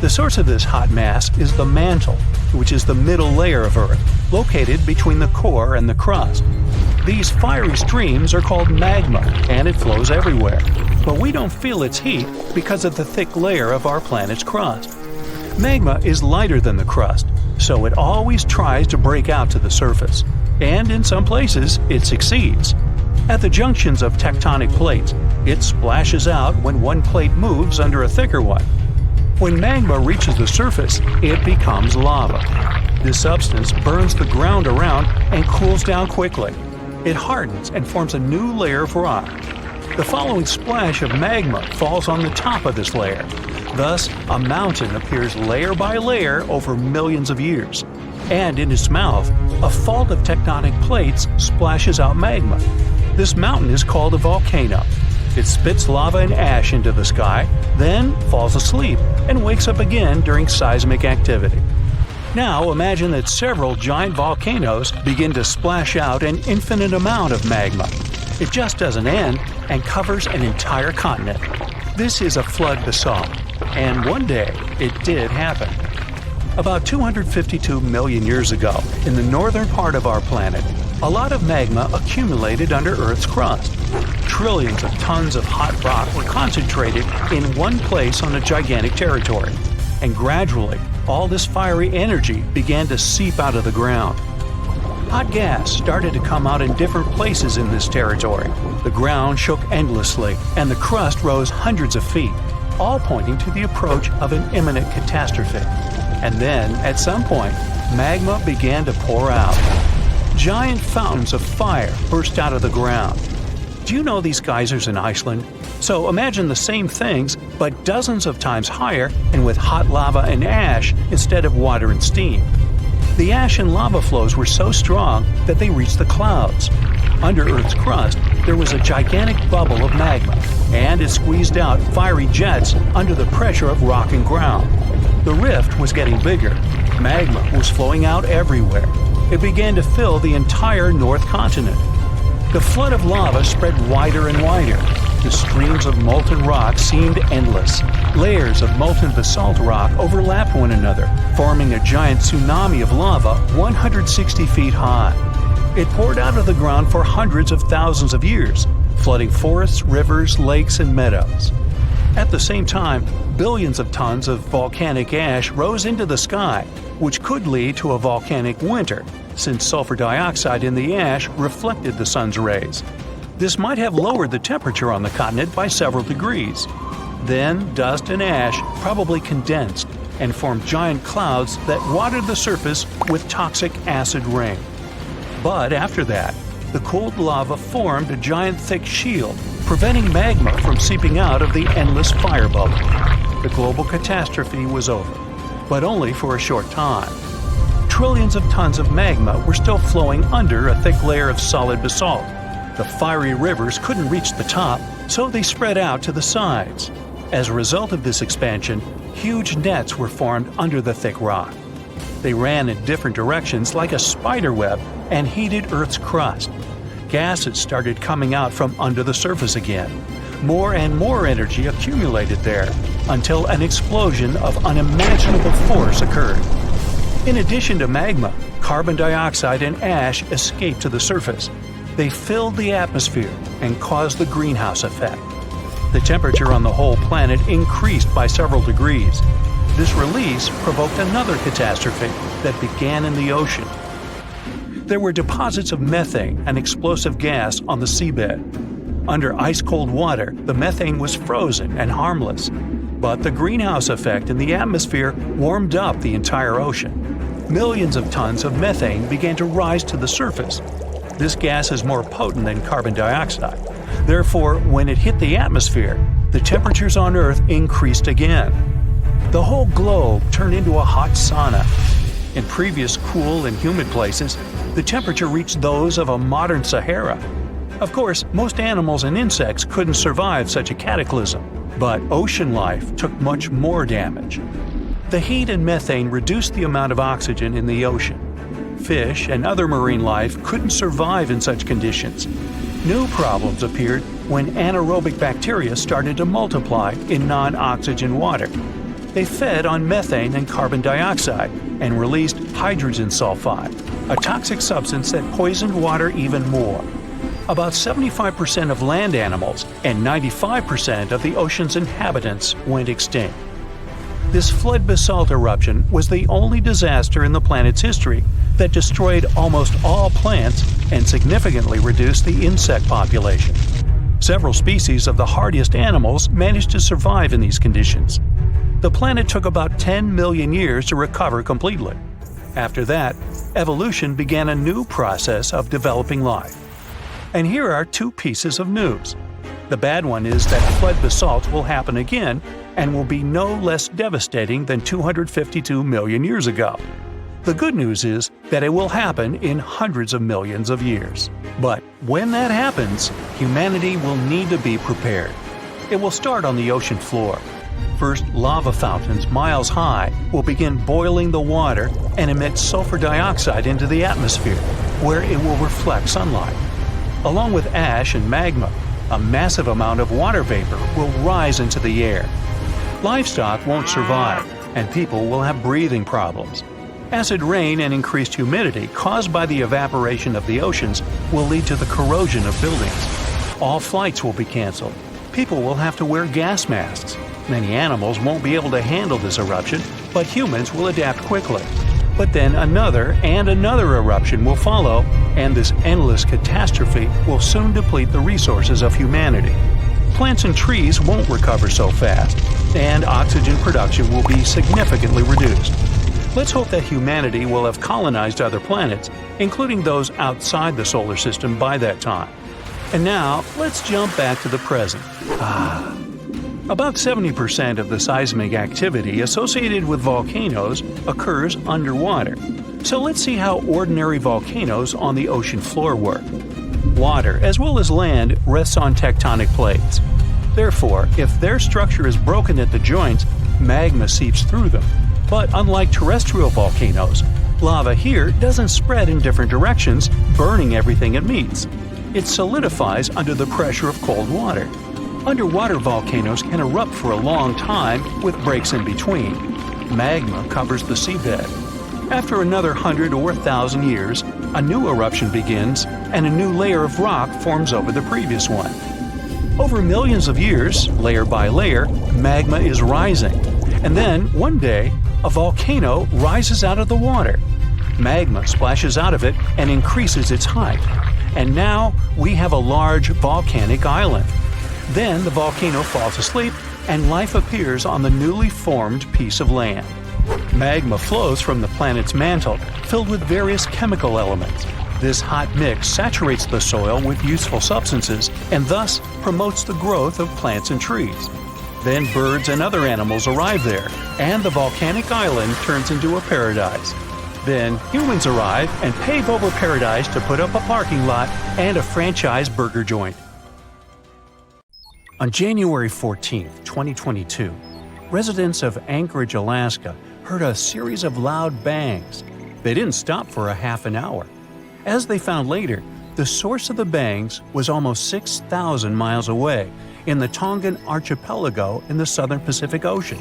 The source of this hot mass is the mantle, which is the middle layer of Earth, located between the core and the crust. These fiery streams are called magma, and it flows everywhere. But we don't feel its heat because of the thick layer of our planet's crust. Magma is lighter than the crust, so it always tries to break out to the surface. And in some places, it succeeds. At the junctions of tectonic plates, it splashes out when one plate moves under a thicker one. When magma reaches the surface, it becomes lava. This substance burns the ground around and cools down quickly. It hardens and forms a new layer of rock. The following splash of magma falls on the top of this layer. Thus, a mountain appears layer by layer over millions of years. And in its mouth, a fault of tectonic plates splashes out magma. This mountain is called a volcano. It spits lava and ash into the sky, then falls asleep and wakes up again during seismic activity. Now imagine that several giant volcanoes begin to splash out an infinite amount of magma. It just doesn't end and covers an entire continent. This is a flood basalt, and one day it did happen. About 252 million years ago, in the northern part of our planet, a lot of magma accumulated under Earth's crust. Trillions of tons of hot rock were concentrated in one place on a gigantic territory. And gradually, all this fiery energy began to seep out of the ground. Hot gas started to come out in different places in this territory. The ground shook endlessly, and the crust rose hundreds of feet, all pointing to the approach of an imminent catastrophe. And then, at some point, magma began to pour out. Giant fountains of fire burst out of the ground. Do you know these geysers in Iceland? So imagine the same things, but dozens of times higher and with hot lava and ash instead of water and steam. The ash and lava flows were so strong that they reached the clouds. Under Earth's crust, there was a gigantic bubble of magma, and it squeezed out fiery jets under the pressure of rock and ground. The rift was getting bigger. Magma was flowing out everywhere. It began to fill the entire North Continent. The flood of lava spread wider and wider. The streams of molten rock seemed endless. Layers of molten basalt rock overlapped one another, forming a giant tsunami of lava 160 feet high. It poured out of the ground for hundreds of thousands of years, flooding forests, rivers, lakes, and meadows. At the same time, billions of tons of volcanic ash rose into the sky, which could lead to a volcanic winter, since sulfur dioxide in the ash reflected the sun's rays. This might have lowered the temperature on the continent by several degrees. Then, dust and ash probably condensed and formed giant clouds that watered the surface with toxic acid rain. But after that, the cold lava formed a giant thick shield, preventing magma from seeping out of the endless fire bubble. The global catastrophe was over, but only for a short time. Trillions of tons of magma were still flowing under a thick layer of solid basalt. The fiery rivers couldn't reach the top, so they spread out to the sides. As a result of this expansion, huge nets were formed under the thick rock. They ran in different directions like a spider web and heated Earth's crust. Gases started coming out from under the surface again. More and more energy accumulated there until an explosion of unimaginable force occurred. In addition to magma, carbon dioxide and ash escaped to the surface. They filled the atmosphere and caused the greenhouse effect. The temperature on the whole planet increased by several degrees. This release provoked another catastrophe that began in the ocean. There were deposits of methane, an explosive gas, on the seabed. Under ice-cold water, the methane was frozen and harmless. But the greenhouse effect in the atmosphere warmed up the entire ocean. Millions of tons of methane began to rise to the surface. This gas is more potent than carbon dioxide. Therefore, when it hit the atmosphere, the temperatures on Earth increased again. The whole globe turned into a hot sauna. In previous cool and humid places, the temperature reached those of a modern Sahara. Of course, most animals and insects couldn't survive such a cataclysm, but ocean life took much more damage. The heat and methane reduced the amount of oxygen in the ocean. Fish and other marine life couldn't survive in such conditions. New problems appeared when anaerobic bacteria started to multiply in non-oxygen water. They fed on methane and carbon dioxide and released hydrogen sulfide, a toxic substance that poisoned water even more. About 75% of land animals and 95% of the ocean's inhabitants went extinct. This flood basalt eruption was the only disaster in the planet's history that destroyed almost all plants and significantly reduced the insect population. Several species of the hardiest animals managed to survive in these conditions. The planet took about 10 million years to recover completely. After that, evolution began a new process of developing life. And here are two pieces of news. The bad one is that flood basalt will happen again and will be no less devastating than 252 million years ago. The good news is that it will happen in hundreds of millions of years. But when that happens, humanity will need to be prepared. It will start on the ocean floor. First, lava fountains miles high will begin boiling the water and emit sulfur dioxide into the atmosphere, where it will reflect sunlight. Along with ash and magma, a massive amount of water vapor will rise into the air. Livestock won't survive, and people will have breathing problems. Acid rain and increased humidity caused by the evaporation of the oceans will lead to the corrosion of buildings. All flights will be canceled. People will have to wear gas masks. Many animals won't be able to handle this eruption, but humans will adapt quickly. But then another and another eruption will follow, and this endless catastrophe will soon deplete the resources of humanity. Plants and trees won't recover so fast, and oxygen production will be significantly reduced. Let's hope that humanity will have colonized other planets, including those outside the solar system by that time. And now, let's jump back to the present. About 70% of the seismic activity associated with volcanoes occurs underwater. So let's see how ordinary volcanoes on the ocean floor work. Water, as well as land, rests on tectonic plates. Therefore, if their structure is broken at the joints, magma seeps through them. But unlike terrestrial volcanoes, lava here doesn't spread in different directions, burning everything it meets. It solidifies under the pressure of cold water. Underwater volcanoes can erupt for a long time with breaks in between. Magma covers the seabed. After another 100 or 1,000 years, a new eruption begins and a new layer of rock forms over the previous one. Over millions of years, layer by layer, magma is rising. And then, one day, a volcano rises out of the water. Magma splashes out of it and increases its height. And now we have a large volcanic island. Then the volcano falls asleep and life appears on the newly formed piece of land. Magma flows from the planet's mantle, filled with various chemical elements. This hot mix saturates the soil with useful substances and thus promotes the growth of plants and trees. Then birds and other animals arrive there, and the volcanic island turns into a paradise. Then humans arrive and pave over paradise to put up a parking lot and a franchise burger joint. On January 14, 2022, residents of Anchorage, Alaska, heard a series of loud bangs. They didn't stop for a half an hour. As they found later, the source of the bangs was almost 6,000 miles away in the Tongan archipelago in the southern Pacific Ocean.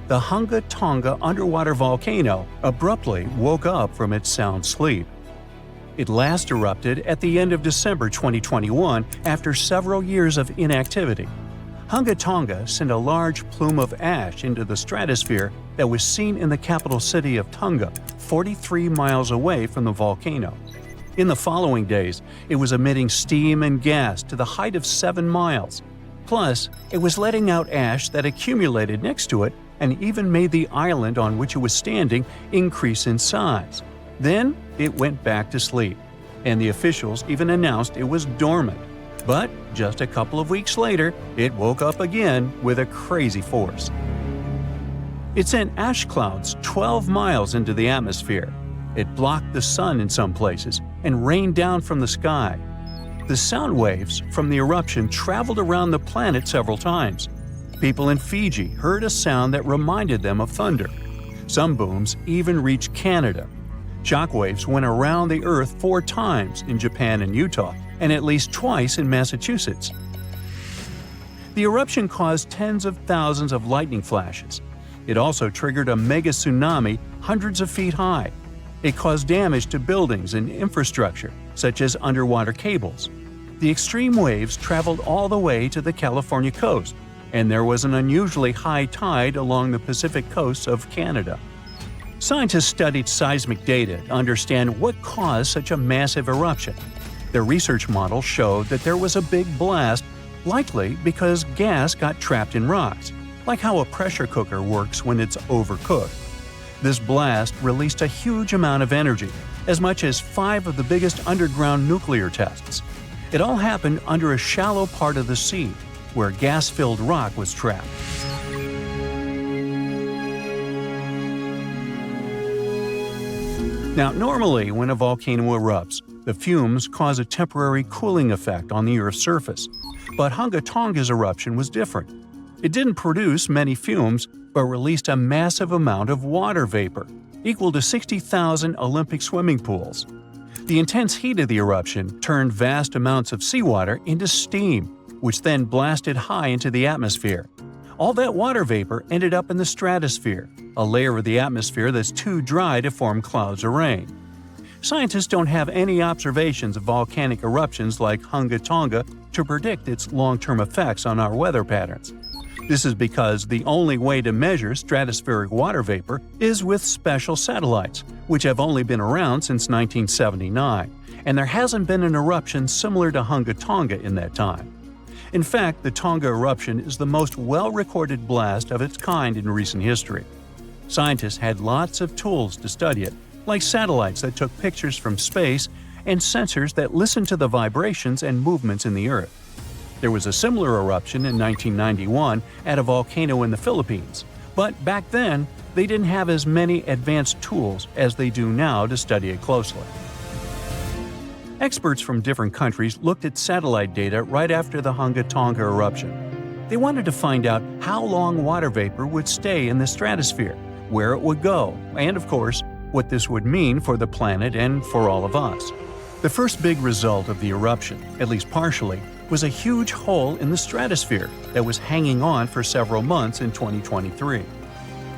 The Hunga Tonga underwater volcano abruptly woke up from its sound sleep. It last erupted at the end of December 2021 after several years of inactivity. Hunga Tonga sent a large plume of ash into the stratosphere that was seen in the capital city of Tonga, 43 miles away from the volcano. In the following days, it was emitting steam and gas to the height of 7 miles. Plus, it was letting out ash that accumulated next to it and even made the island on which it was standing increase in size. Then, it went back to sleep, and the officials even announced it was dormant. But just a couple of weeks later, it woke up again with a crazy force. It sent ash clouds 12 miles into the atmosphere. It blocked the sun in some places and rained down from the sky. The sound waves from the eruption traveled around the planet several times. People in Fiji heard a sound that reminded them of thunder. Some booms even reached Canada. Shockwaves went around the Earth 4 times in Japan and Utah, and at least twice in Massachusetts. The eruption caused tens of thousands of lightning flashes. It also triggered a mega tsunami hundreds of feet high. It caused damage to buildings and infrastructure, such as underwater cables. The extreme waves traveled all the way to the California coast, and there was an unusually high tide along the Pacific coast of Canada. Scientists studied seismic data to understand what caused such a massive eruption. Their research model showed that there was a big blast, likely because gas got trapped in rocks, like how a pressure cooker works when it's overcooked. This blast released a huge amount of energy, as much as 5 of the biggest underground nuclear tests. It all happened under a shallow part of the sea, where gas-filled rock was trapped. Now, normally when a volcano erupts, the fumes cause a temporary cooling effect on the Earth's surface. But Hunga Tonga's eruption was different. It didn't produce many fumes, but released a massive amount of water vapor, equal to 60,000 Olympic swimming pools. The intense heat of the eruption turned vast amounts of seawater into steam, which then blasted high into the atmosphere. All that water vapor ended up in the stratosphere, a layer of the atmosphere that's too dry to form clouds or rain. Scientists don't have any observations of volcanic eruptions like Hunga Tonga to predict its long-term effects on our weather patterns. This is because the only way to measure stratospheric water vapor is with special satellites, which have only been around since 1979, and there hasn't been an eruption similar to Hunga Tonga in that time. In fact, the Tonga eruption is the most well-recorded blast of its kind in recent history. Scientists had lots of tools to study it, like satellites that took pictures from space and sensors that listened to the vibrations and movements in the Earth. There was a similar eruption in 1991 at a volcano in the Philippines, but back then, they didn't have as many advanced tools as they do now to study it closely. Experts from different countries looked at satellite data right after the Hunga Tonga eruption. They wanted to find out how long water vapor would stay in the stratosphere, where it would go, and of course, what this would mean for the planet and for all of us. The first big result of the eruption, at least partially, was a huge hole in the stratosphere that was hanging on for several months in 2023.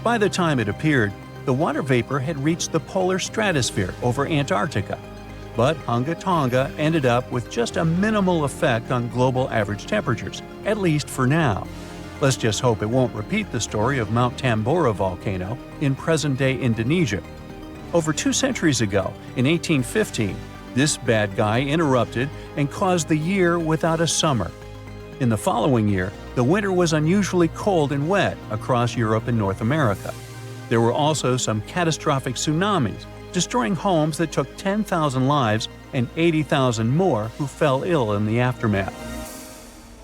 By the time it appeared, the water vapor had reached the polar stratosphere over Antarctica. But Hunga Tonga ended up with just a minimal effect on global average temperatures, at least for now. Let's just hope it won't repeat the story of Mount Tambora volcano in present-day Indonesia. Over 2 centuries ago, in 1815, this bad guy interrupted and caused the year without a summer. In the following year, the winter was unusually cold and wet across Europe and North America. There were also some catastrophic tsunamis, destroying homes that took 10,000 lives and 80,000 more who fell ill in the aftermath.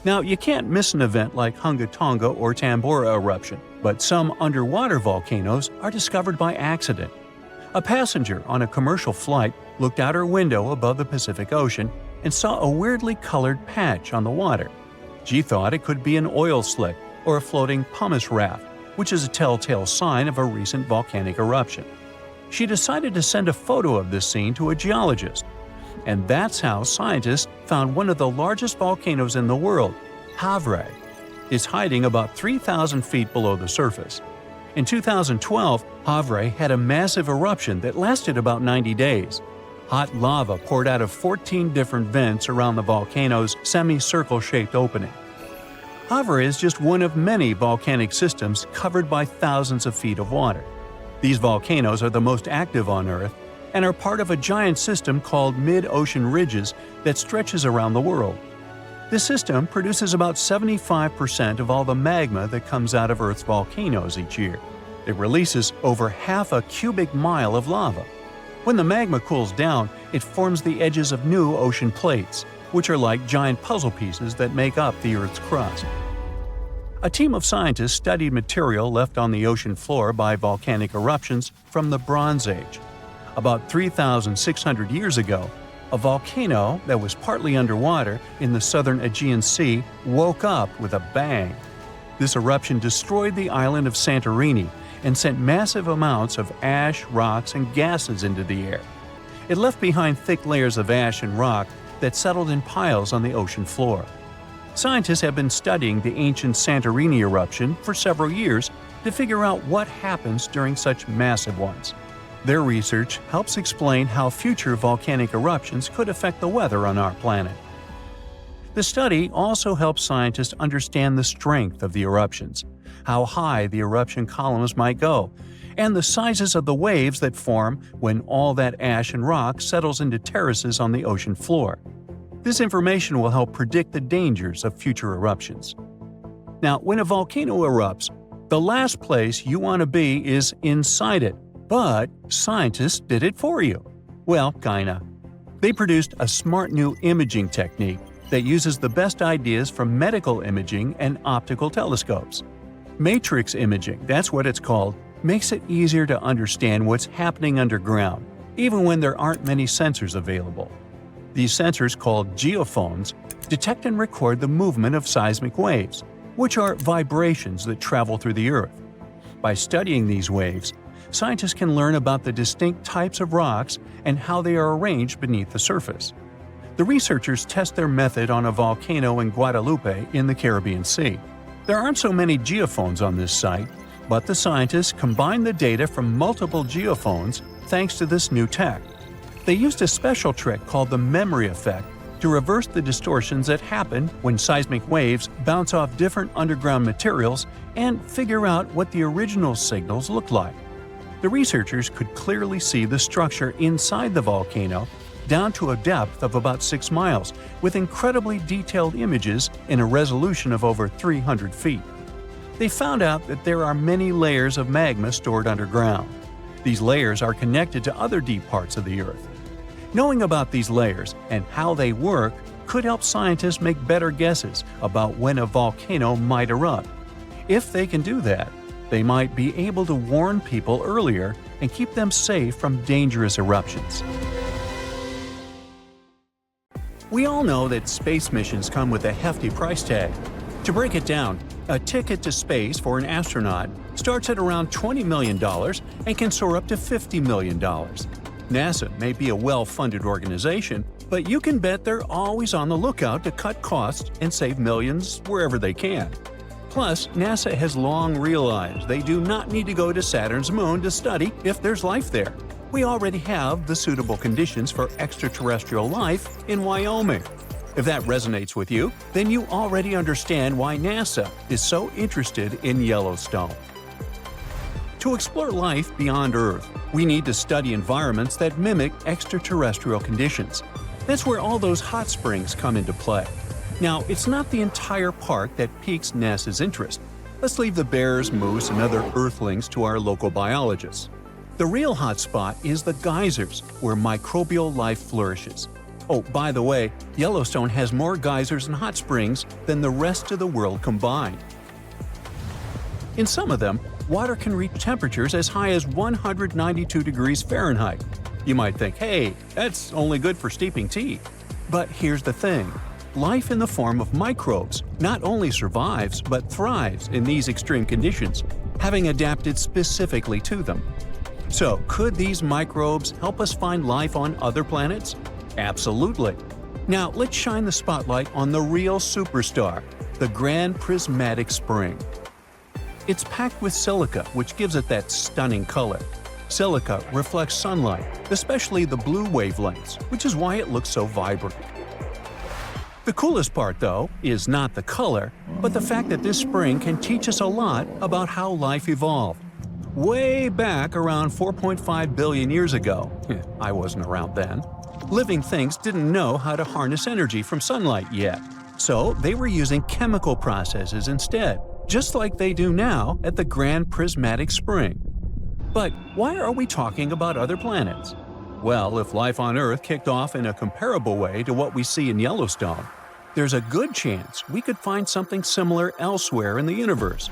Now, you can't miss an event like Hunga Tonga or Tambora eruption, but some underwater volcanoes are discovered by accident. A passenger on a commercial flight looked out her window above the Pacific Ocean and saw a weirdly colored patch on the water. She thought it could be an oil slick or a floating pumice raft, which is a telltale sign of a recent volcanic eruption. She decided to send a photo of this scene to a geologist. And that's how scientists found one of the largest volcanoes in the world, Flegrei. It's hiding about 3,000 feet below the surface. In 2012, Flegrei had a massive eruption that lasted about 90 days. Hot lava poured out of 14 different vents around the volcano's semicircle-shaped opening. Flegrei is just one of many volcanic systems covered by thousands of feet of water. These volcanoes are the most active on Earth and are part of a giant system called mid-ocean ridges that stretches around the world. This system produces about 75% of all the magma that comes out of Earth's volcanoes each year. It releases over half a cubic mile of lava. When the magma cools down, it forms the edges of new ocean plates, which are like giant puzzle pieces that make up the Earth's crust. A team of scientists studied material left on the ocean floor by volcanic eruptions from the Bronze Age. About 3,600 years ago, a volcano that was partly underwater in the southern Aegean Sea woke up with a bang. This eruption destroyed the island of Santorini and sent massive amounts of ash, rocks, and gases into the air. It left behind thick layers of ash and rock that settled in piles on the ocean floor. Scientists have been studying the ancient Santorini eruption for several years to figure out what happens during such massive ones. Their research helps explain how future volcanic eruptions could affect the weather on our planet. The study also helps scientists understand the strength of the eruptions, how high the eruption columns might go, and the sizes of the waves that form when all that ash and rock settles into terraces on the ocean floor. This information will help predict the dangers of future eruptions. Now, when a volcano erupts, the last place you want to be is inside it. But scientists did it for you. Well, kinda. They produced a smart new imaging technique that uses the best ideas from medical imaging and optical telescopes. Matrix imaging, that's what it's called, makes it easier to understand what's happening underground, even when there aren't many sensors available. These sensors, called geophones, detect and record the movement of seismic waves, which are vibrations that travel through the Earth. By studying these waves, scientists can learn about the distinct types of rocks and how they are arranged beneath the surface. The researchers test their method on a volcano in Guadalupe in the Caribbean Sea. There aren't so many geophones on this site, but the scientists combined the data from multiple geophones thanks to this new tech. They used a special trick called the memory effect to reverse the distortions that happen when seismic waves bounce off different underground materials and figure out what the original signals look like. The researchers could clearly see the structure inside the volcano down to a depth of about 6 miles, with incredibly detailed images in a resolution of over 300 feet. They found out that there are many layers of magma stored underground. These layers are connected to other deep parts of the Earth. Knowing about these layers and how they work could help scientists make better guesses about when a volcano might erupt. If they can do that, they might be able to warn people earlier and keep them safe from dangerous eruptions. We all know that space missions come with a hefty price tag. To break it down, a ticket to space for an astronaut starts at around $20 million and can soar up to $50 million. NASA may be a well-funded organization, but you can bet they're always on the lookout to cut costs and save millions wherever they can. Plus, NASA has long realized they do not need to go to Saturn's moon to study if there's life there. We already have the suitable conditions for extraterrestrial life in Wyoming. If that resonates with you, then you already understand why NASA is so interested in Yellowstone. To explore life beyond Earth, we need to study environments that mimic extraterrestrial conditions. That's where all those hot springs come into play. Now, it's not the entire park that piques NASA's interest. Let's leave the bears, moose, and other earthlings to our local biologists. The real hotspot is the geysers, where microbial life flourishes. Oh, by the way, Yellowstone has more geysers and hot springs than the rest of the world combined. In some of them, water can reach temperatures as high as 192 degrees Fahrenheit. You might think, hey, that's only good for steeping tea. But here's the thing. Life in the form of microbes not only survives but thrives in these extreme conditions, having adapted specifically to them. So, could these microbes help us find life on other planets? Absolutely. Now, let's shine the spotlight on the real superstar, the Grand Prismatic Spring. It's packed with silica, which gives it that stunning color. Silica reflects sunlight, especially the blue wavelengths, which is why it looks so vibrant. The coolest part, though, is not the color, but the fact that this spring can teach us a lot about how life evolved. Way back around 4.5 billion years ago, I wasn't around then, living things didn't know how to harness energy from sunlight yet, so they were using chemical processes instead, just like they do now at the Grand Prismatic Spring. But why are we talking about other planets? Well, if life on Earth kicked off in a comparable way to what we see in Yellowstone, there's a good chance we could find something similar elsewhere in the universe.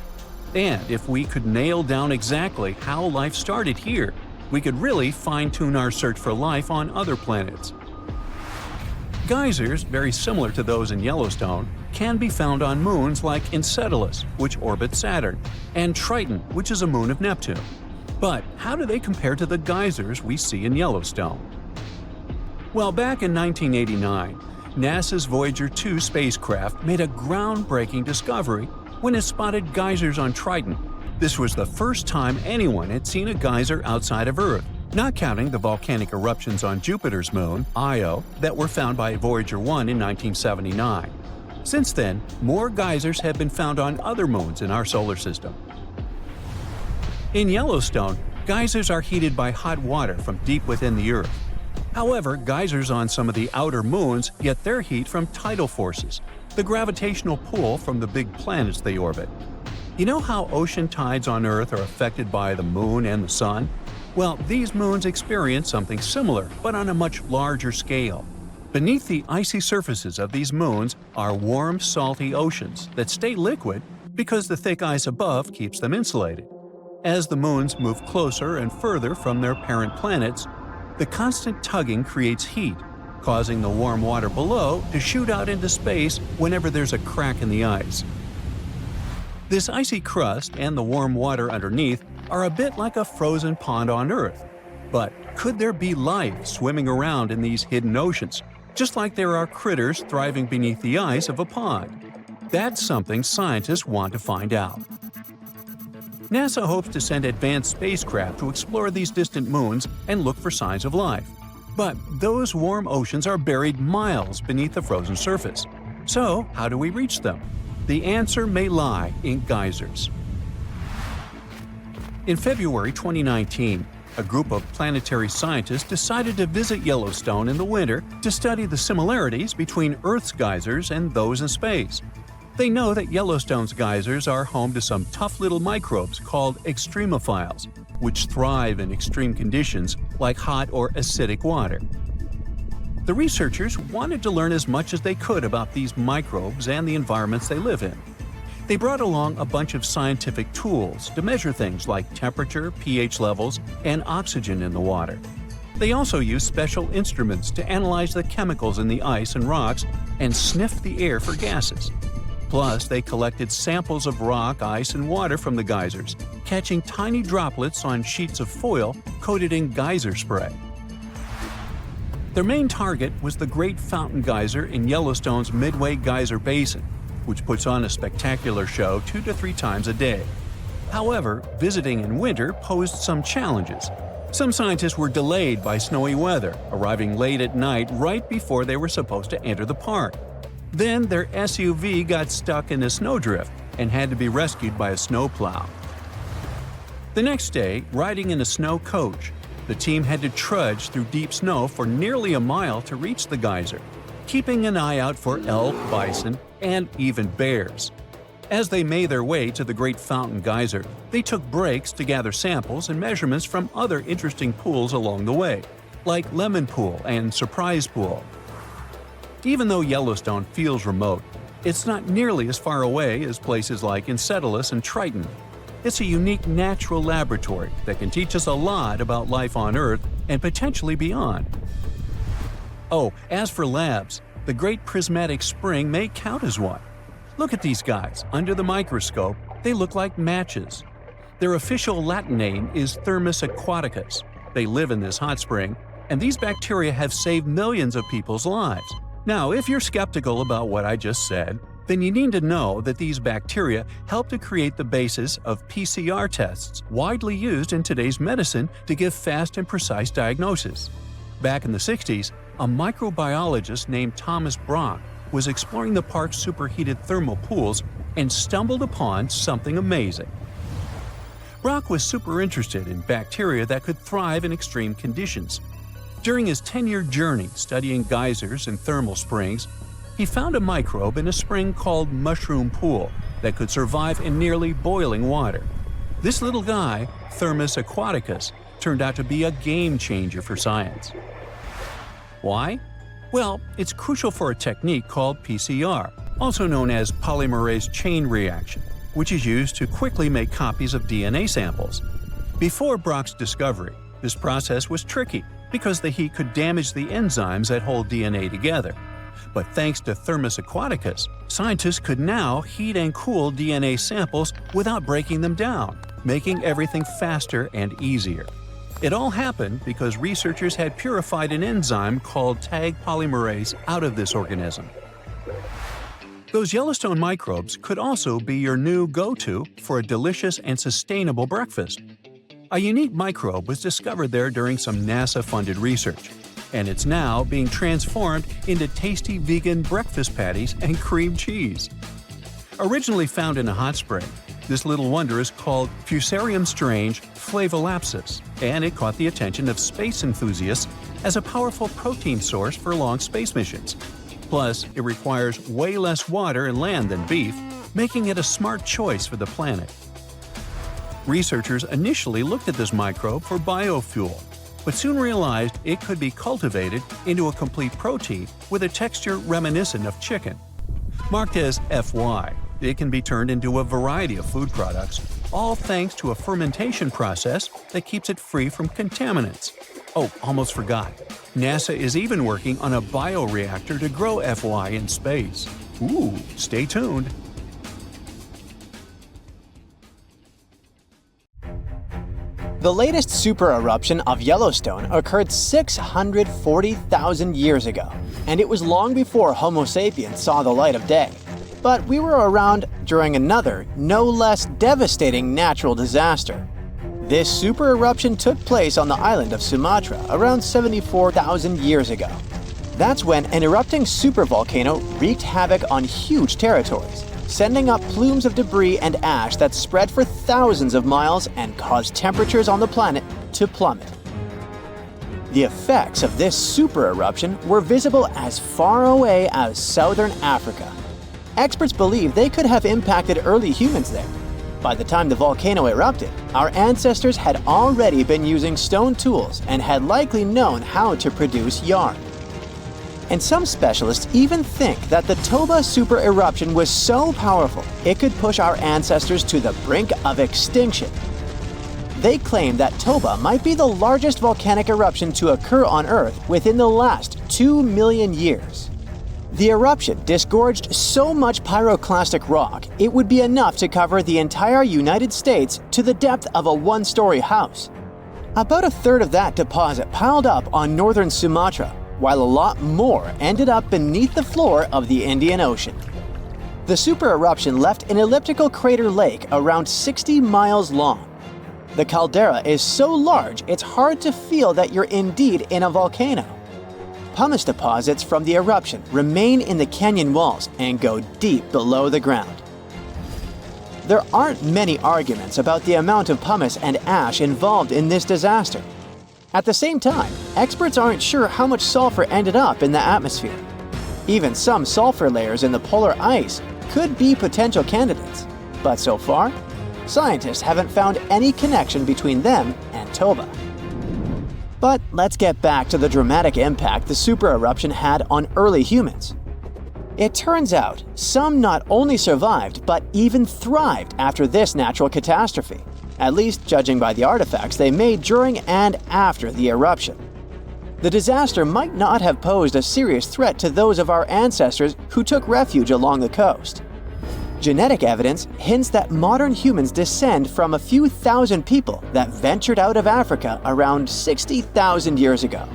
And if we could nail down exactly how life started here, we could really fine-tune our search for life on other planets. Geysers, very similar to those in Yellowstone, can be found on moons like Enceladus, which orbits Saturn, and Triton, which is a moon of Neptune. But how do they compare to the geysers we see in Yellowstone? Well, back in 1989, NASA's Voyager 2 spacecraft made a groundbreaking discovery when it spotted geysers on Triton. This was the first time anyone had seen a geyser outside of Earth, not counting the volcanic eruptions on Jupiter's moon, Io, that were found by Voyager 1 in 1979. Since then, more geysers have been found on other moons in our solar system. In Yellowstone, geysers are heated by hot water from deep within the Earth. However, geysers on some of the outer moons get their heat from tidal forces, the gravitational pull from the big planets they orbit. You know how ocean tides on Earth are affected by the moon and the sun? Well, these moons experience something similar, but on a much larger scale. Beneath the icy surfaces of these moons are warm, salty oceans that stay liquid because the thick ice above keeps them insulated. As the moons move closer and further from their parent planets, the constant tugging creates heat, causing the warm water below to shoot out into space whenever there's a crack in the ice. This icy crust and the warm water underneath are a bit like a frozen pond on Earth. But could there be life swimming around in these hidden oceans, just like there are critters thriving beneath the ice of a pond? That's something scientists want to find out. NASA hopes to send advanced spacecraft to explore these distant moons and look for signs of life. But those warm oceans are buried miles beneath the frozen surface. So, how do we reach them? The answer may lie in geysers. In February 2019, a group of planetary scientists decided to visit Yellowstone in the winter to study the similarities between Earth's geysers and those in space. They know that Yellowstone's geysers are home to some tough little microbes called extremophiles, which thrive in extreme conditions like hot or acidic water. The researchers wanted to learn as much as they could about these microbes and the environments they live in. They brought along a bunch of scientific tools to measure things like temperature, pH levels, and oxygen in the water. They also used special instruments to analyze the chemicals in the ice and rocks and sniff the air for gases. Plus, they collected samples of rock, ice, and water from the geysers, catching tiny droplets on sheets of foil coated in geyser spray. Their main target was the Great Fountain Geyser in Yellowstone's Midway Geyser Basin, which puts on a spectacular show 2 to 3 times a day. However, visiting in winter posed some challenges. Some scientists were delayed by snowy weather, arriving late at night right before they were supposed to enter the park. Then their SUV got stuck in a snowdrift and had to be rescued by a snowplow. The next day, riding in a snow coach, the team had to trudge through deep snow for nearly a mile to reach the geyser. keeping an eye out for elk, bison, and even bears. As they made their way to the Great Fountain Geyser, they took breaks to gather samples and measurements from other interesting pools along the way, like Lemon Pool and Surprise Pool. Even though Yellowstone feels remote, it's not nearly as far away as places like Enceladus and Triton. It's a unique natural laboratory that can teach us a lot about life on Earth and potentially beyond. Oh, as for labs, the Great Prismatic Spring may count as one. Look at these guys. Under the microscope, they look like matches. Their official Latin name is Thermus aquaticus. They live in this hot spring, and these bacteria have saved millions of people's lives. Now, if you're skeptical about what I just said, then you need to know that these bacteria help to create the basis of PCR tests, widely used in today's medicine to give fast and precise diagnosis. Back in the 60s, a microbiologist named Thomas Brock was exploring the park's superheated thermal pools and stumbled upon something amazing. Brock was super interested in bacteria that could thrive in extreme conditions. During his 10-year journey studying geysers and thermal springs, he found a microbe in a spring called Mushroom Pool that could survive in nearly boiling water. This little guy, Thermus aquaticus, turned out to be a game changer for science. Why? Well, it's crucial for a technique called PCR, also known as polymerase chain reaction, which is used to quickly make copies of DNA samples. Before Brock's discovery, this process was tricky because the heat could damage the enzymes that hold DNA together. But thanks to Thermus aquaticus, scientists could now heat and cool DNA samples without breaking them down, making everything faster and easier. It all happened because researchers had purified an enzyme called tag polymerase out of this organism. Those Yellowstone microbes could also be your new go-to for a delicious and sustainable breakfast. A unique microbe was discovered there during some NASA-funded research, and it's now being transformed into tasty vegan breakfast patties and cream cheese. Originally found in a hot spring, this little wonder is called Fusarium strange flavolapsus, and it caught the attention of space enthusiasts as a powerful protein source for long space missions. Plus, it requires way less water and land than beef, making it a smart choice for the planet. Researchers initially looked at this microbe for biofuel, but soon realized it could be cultivated into a complete protein with a texture reminiscent of chicken. Marked as FY, it can be turned into a variety of food products, all thanks to a fermentation process that keeps it free from contaminants. Oh, almost forgot. NASA is even working on a bioreactor to grow FY in space. Ooh, stay tuned. The latest super eruption of Yellowstone occurred 640,000 years ago, and it was long before Homo sapiens saw the light of day. But we were around during another, no less devastating natural disaster. This super eruption took place on the island of Sumatra around 74,000 years ago. That's when an erupting supervolcano wreaked havoc on huge territories, sending up plumes of debris and ash that spread for thousands of miles and caused temperatures on the planet to plummet. The effects of this super eruption were visible as far away as southern Africa. Experts believe they could have impacted early humans there. By the time the volcano erupted, our ancestors had already been using stone tools and had likely known how to produce yarn. And some specialists even think that the Toba super eruption was so powerful it could push our ancestors to the brink of extinction. They claim that Toba might be the largest volcanic eruption to occur on Earth within the last 2 million years. The eruption disgorged so much pyroclastic rock it would be enough to cover the entire United States to the depth of a one-story house. About a third of that deposit piled up on northern Sumatra, while a lot more ended up beneath the floor of the Indian Ocean. The super eruption left an elliptical crater lake around 60 miles long. The caldera is so large it's hard to feel that you're indeed in a volcano. Pumice deposits from the eruption remain in the canyon walls and go deep below the ground. There aren't many arguments about the amount of pumice and ash involved in this disaster. At the same time, experts aren't sure how much sulfur ended up in the atmosphere. Even some sulfur layers in the polar ice could be potential candidates, but so far, scientists haven't found any connection between them and Toba. But let's get back to the dramatic impact the super eruption had on early humans. It turns out some not only survived but even thrived after this natural catastrophe, at least judging by the artifacts they made during and after the eruption. The disaster might not have posed a serious threat to those of our ancestors who took refuge along the coast. Genetic evidence hints that modern humans descend from a few thousand people that ventured out of Africa around 60,000 years ago.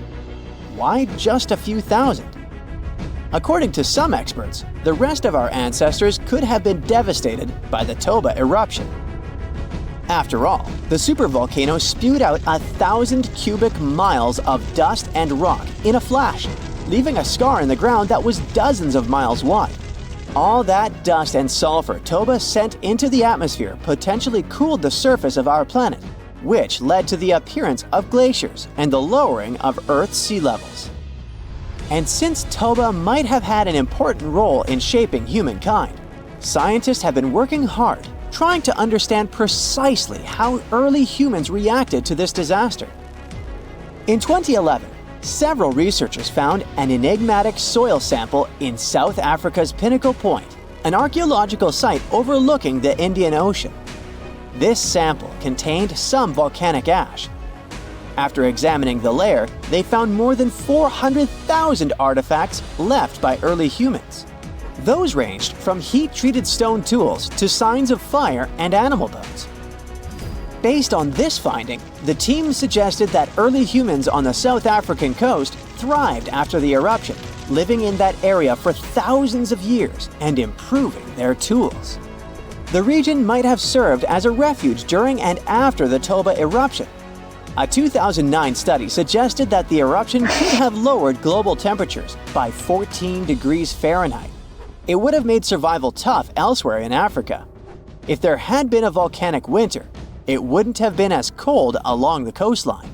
Why just a few thousand? According to some experts, the rest of our ancestors could have been devastated by the Toba eruption. After all, the supervolcano spewed out 1,000 cubic miles of dust and rock in a flash, leaving a scar in the ground that was dozens of miles wide. All that dust and sulfur Toba sent into the atmosphere potentially cooled the surface of our planet, which led to the appearance of glaciers and the lowering of Earth's sea levels. And since Toba might have had an important role in shaping humankind, scientists have been working hard trying to understand precisely how early humans reacted to this disaster. In 2011, several researchers found an enigmatic soil sample in South Africa's Pinnacle Point, an archaeological site overlooking the Indian Ocean. This sample contained some volcanic ash. After examining the layer, they found more than 400,000 artifacts left by early humans. Those ranged from heat-treated stone tools to signs of fire and animal bones. Based on this finding, the team suggested that early humans on the South African coast thrived after the eruption, living in that area for thousands of years and improving their tools. The region might have served as a refuge during and after the Toba eruption. A 2009 study suggested that the eruption could have lowered global temperatures by 14 degrees Fahrenheit. It would have made survival tough elsewhere in Africa. If there had been a volcanic winter, it wouldn't have been as cold along the coastline.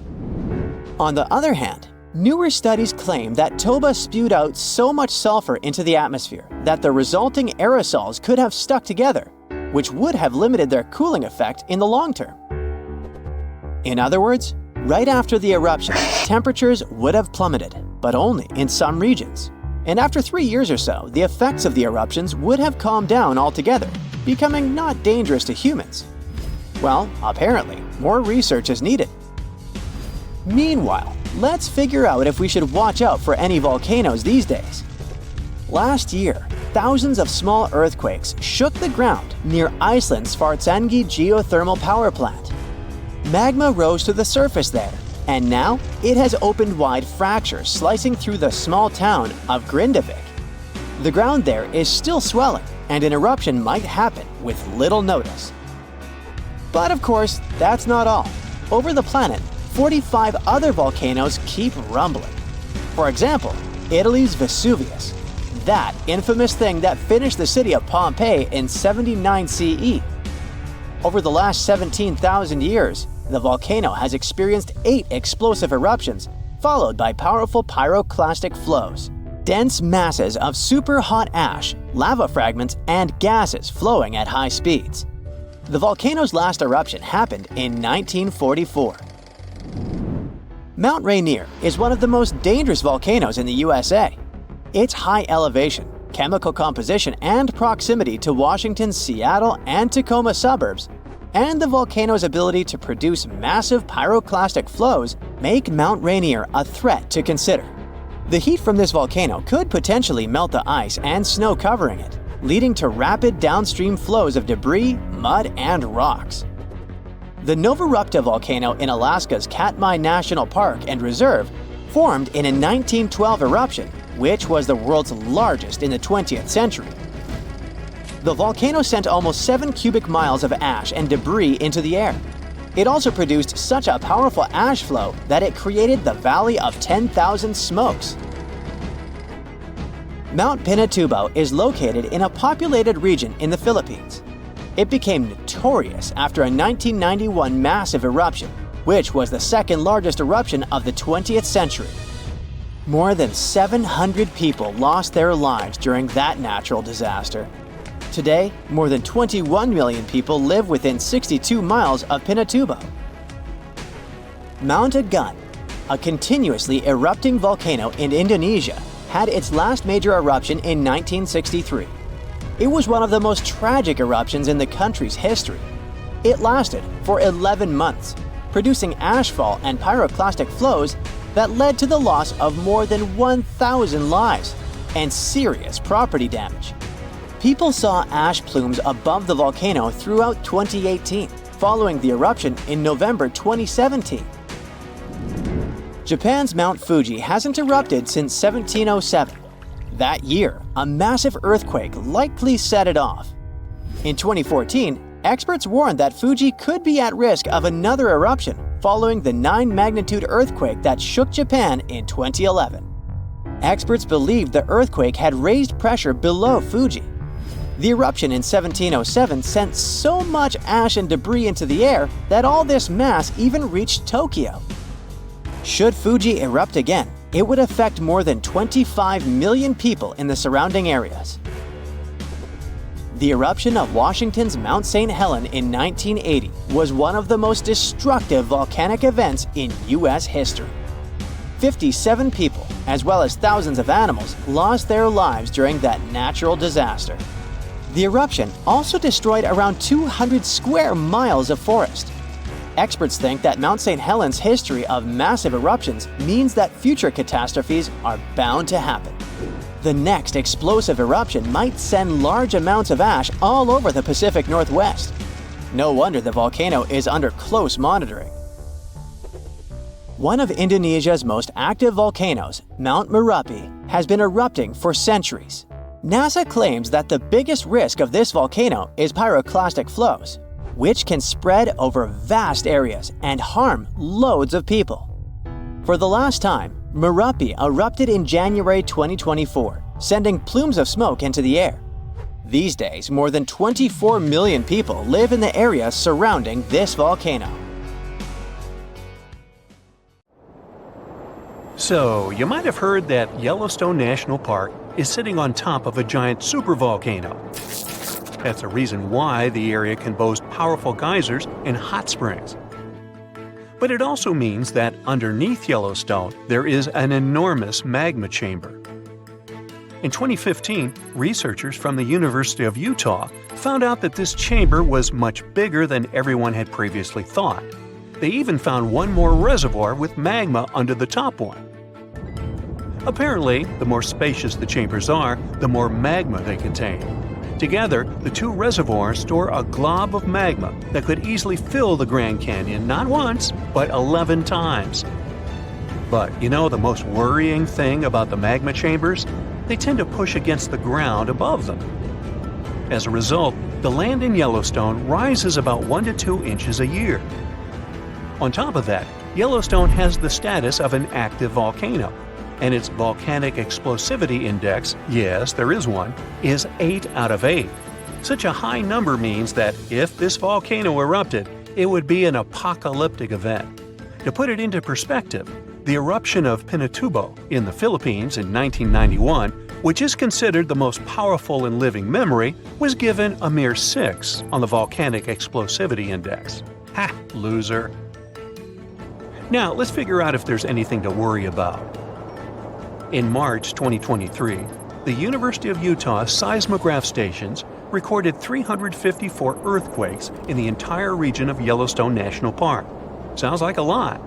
On the other hand, newer studies claim that Toba spewed out so much sulfur into the atmosphere that the resulting aerosols could have stuck together, which would have limited their cooling effect in the long term. In other words, right after the eruption, temperatures would have plummeted, but only in some regions. And after 3 years or so, the effects of the eruptions would have calmed down altogether, becoming not dangerous to humans. Well, apparently, more research is needed. Meanwhile, let's figure out if we should watch out for any volcanoes these days. Last year, thousands of small earthquakes shook the ground near Iceland's Svartsengi geothermal power plant. Magma rose to the surface there, and now it has opened wide fractures slicing through the small town of Grindavik. The ground there is still swelling, and an eruption might happen with little notice. But of course, that's not all. Over the planet, 45 other volcanoes keep rumbling. For example, Italy's Vesuvius, that infamous thing that finished the city of Pompeii in 79 CE. Over the last 17,000 years, the volcano has experienced 8 explosive eruptions, followed by powerful pyroclastic flows, dense masses of super hot ash, lava fragments, and gases flowing at high speeds. The volcano's last eruption happened in 1944. Mount Rainier is one of the most dangerous volcanoes in the USA. Its high elevation, chemical composition, and proximity to Washington's Seattle and Tacoma suburbs, and the volcano's ability to produce massive pyroclastic flows make Mount Rainier a threat to consider. The heat from this volcano could potentially melt the ice and snow covering it, leading to rapid downstream flows of debris, mud, and rocks. The Novarupta volcano in Alaska's Katmai National Park and Reserve formed in a 1912 eruption, which was the world's largest in the 20th century. The volcano sent almost 7 cubic miles of ash and debris into the air. It also produced such a powerful ash flow that it created the Valley of 10,000 Smokes. Mount Pinatubo is located in a populated region in the Philippines. It became notorious after a 1991 massive eruption, which was the second largest eruption of the 20th century. More than 700 people lost their lives during that natural disaster. Today, more than 21 million people live within 62 miles of Pinatubo. Mount Agung, a continuously erupting volcano in Indonesia, had its last major eruption in 1963. It was one of the most tragic eruptions in the country's history. It lasted for 11 months, producing ashfall and pyroclastic flows that led to the loss of more than 1,000 lives and serious property damage. People saw ash plumes above the volcano throughout 2018, following the eruption in November 2017. Japan's Mount Fuji hasn't erupted since 1707. That year, a massive earthquake likely set it off. In 2014, experts warned that Fuji could be at risk of another eruption following the 9-magnitude earthquake that shook Japan in 2011. Experts believed the earthquake had raised pressure below Fuji. The eruption in 1707 sent so much ash and debris into the air that all this mass even reached Tokyo. Should Fuji erupt again, it would affect more than 25 million people in the surrounding areas. The eruption of Washington's Mount St. Helens in 1980 was one of the most destructive volcanic events in U.S. history. 57 people, as well as thousands of animals, lost their lives during that natural disaster. The eruption also destroyed around 200 square miles of forest. Experts think that Mount St. Helens' history of massive eruptions means that future catastrophes are bound to happen. The next explosive eruption might send large amounts of ash all over the Pacific Northwest. No wonder the volcano is under close monitoring. One of Indonesia's most active volcanoes, Mount Merapi, has been erupting for centuries. NASA claims that the biggest risk of this volcano is pyroclastic flows, which can spread over vast areas and harm loads of people. For the last time, Merapi erupted in January 2024, sending plumes of smoke into the air. These days, more than 24 million people live in the area surrounding this volcano. So, you might have heard that Yellowstone National Park is sitting on top of a giant supervolcano. That's the reason why the area can boast powerful geysers and hot springs. But it also means that underneath Yellowstone, there is an enormous magma chamber. In 2015, researchers from the University of Utah found out that this chamber was much bigger than everyone had previously thought. They even found one more reservoir with magma under the top one. Apparently, the more spacious the chambers are, the more magma they contain. Together, the two reservoirs store a glob of magma that could easily fill the Grand Canyon not once, but 11 times. But you know the most worrying thing about the magma chambers? They tend to push against the ground above them. As a result, the land in Yellowstone rises about 1 to 2 inches a year. On top of that, Yellowstone has the status of an active volcano, and its volcanic explosivity index, yes, there is one, is 8 out of 8. Such a high number means that if this volcano erupted, it would be an apocalyptic event. To put it into perspective, the eruption of Pinatubo in the Philippines in 1991, which is considered the most powerful in living memory, was given a mere 6 on the volcanic explosivity index. Ha, loser. Now, let's figure out if there's anything to worry about. In March 2023, the University of Utah seismograph stations recorded 354 earthquakes in the entire region of Yellowstone National Park. Sounds like a lot.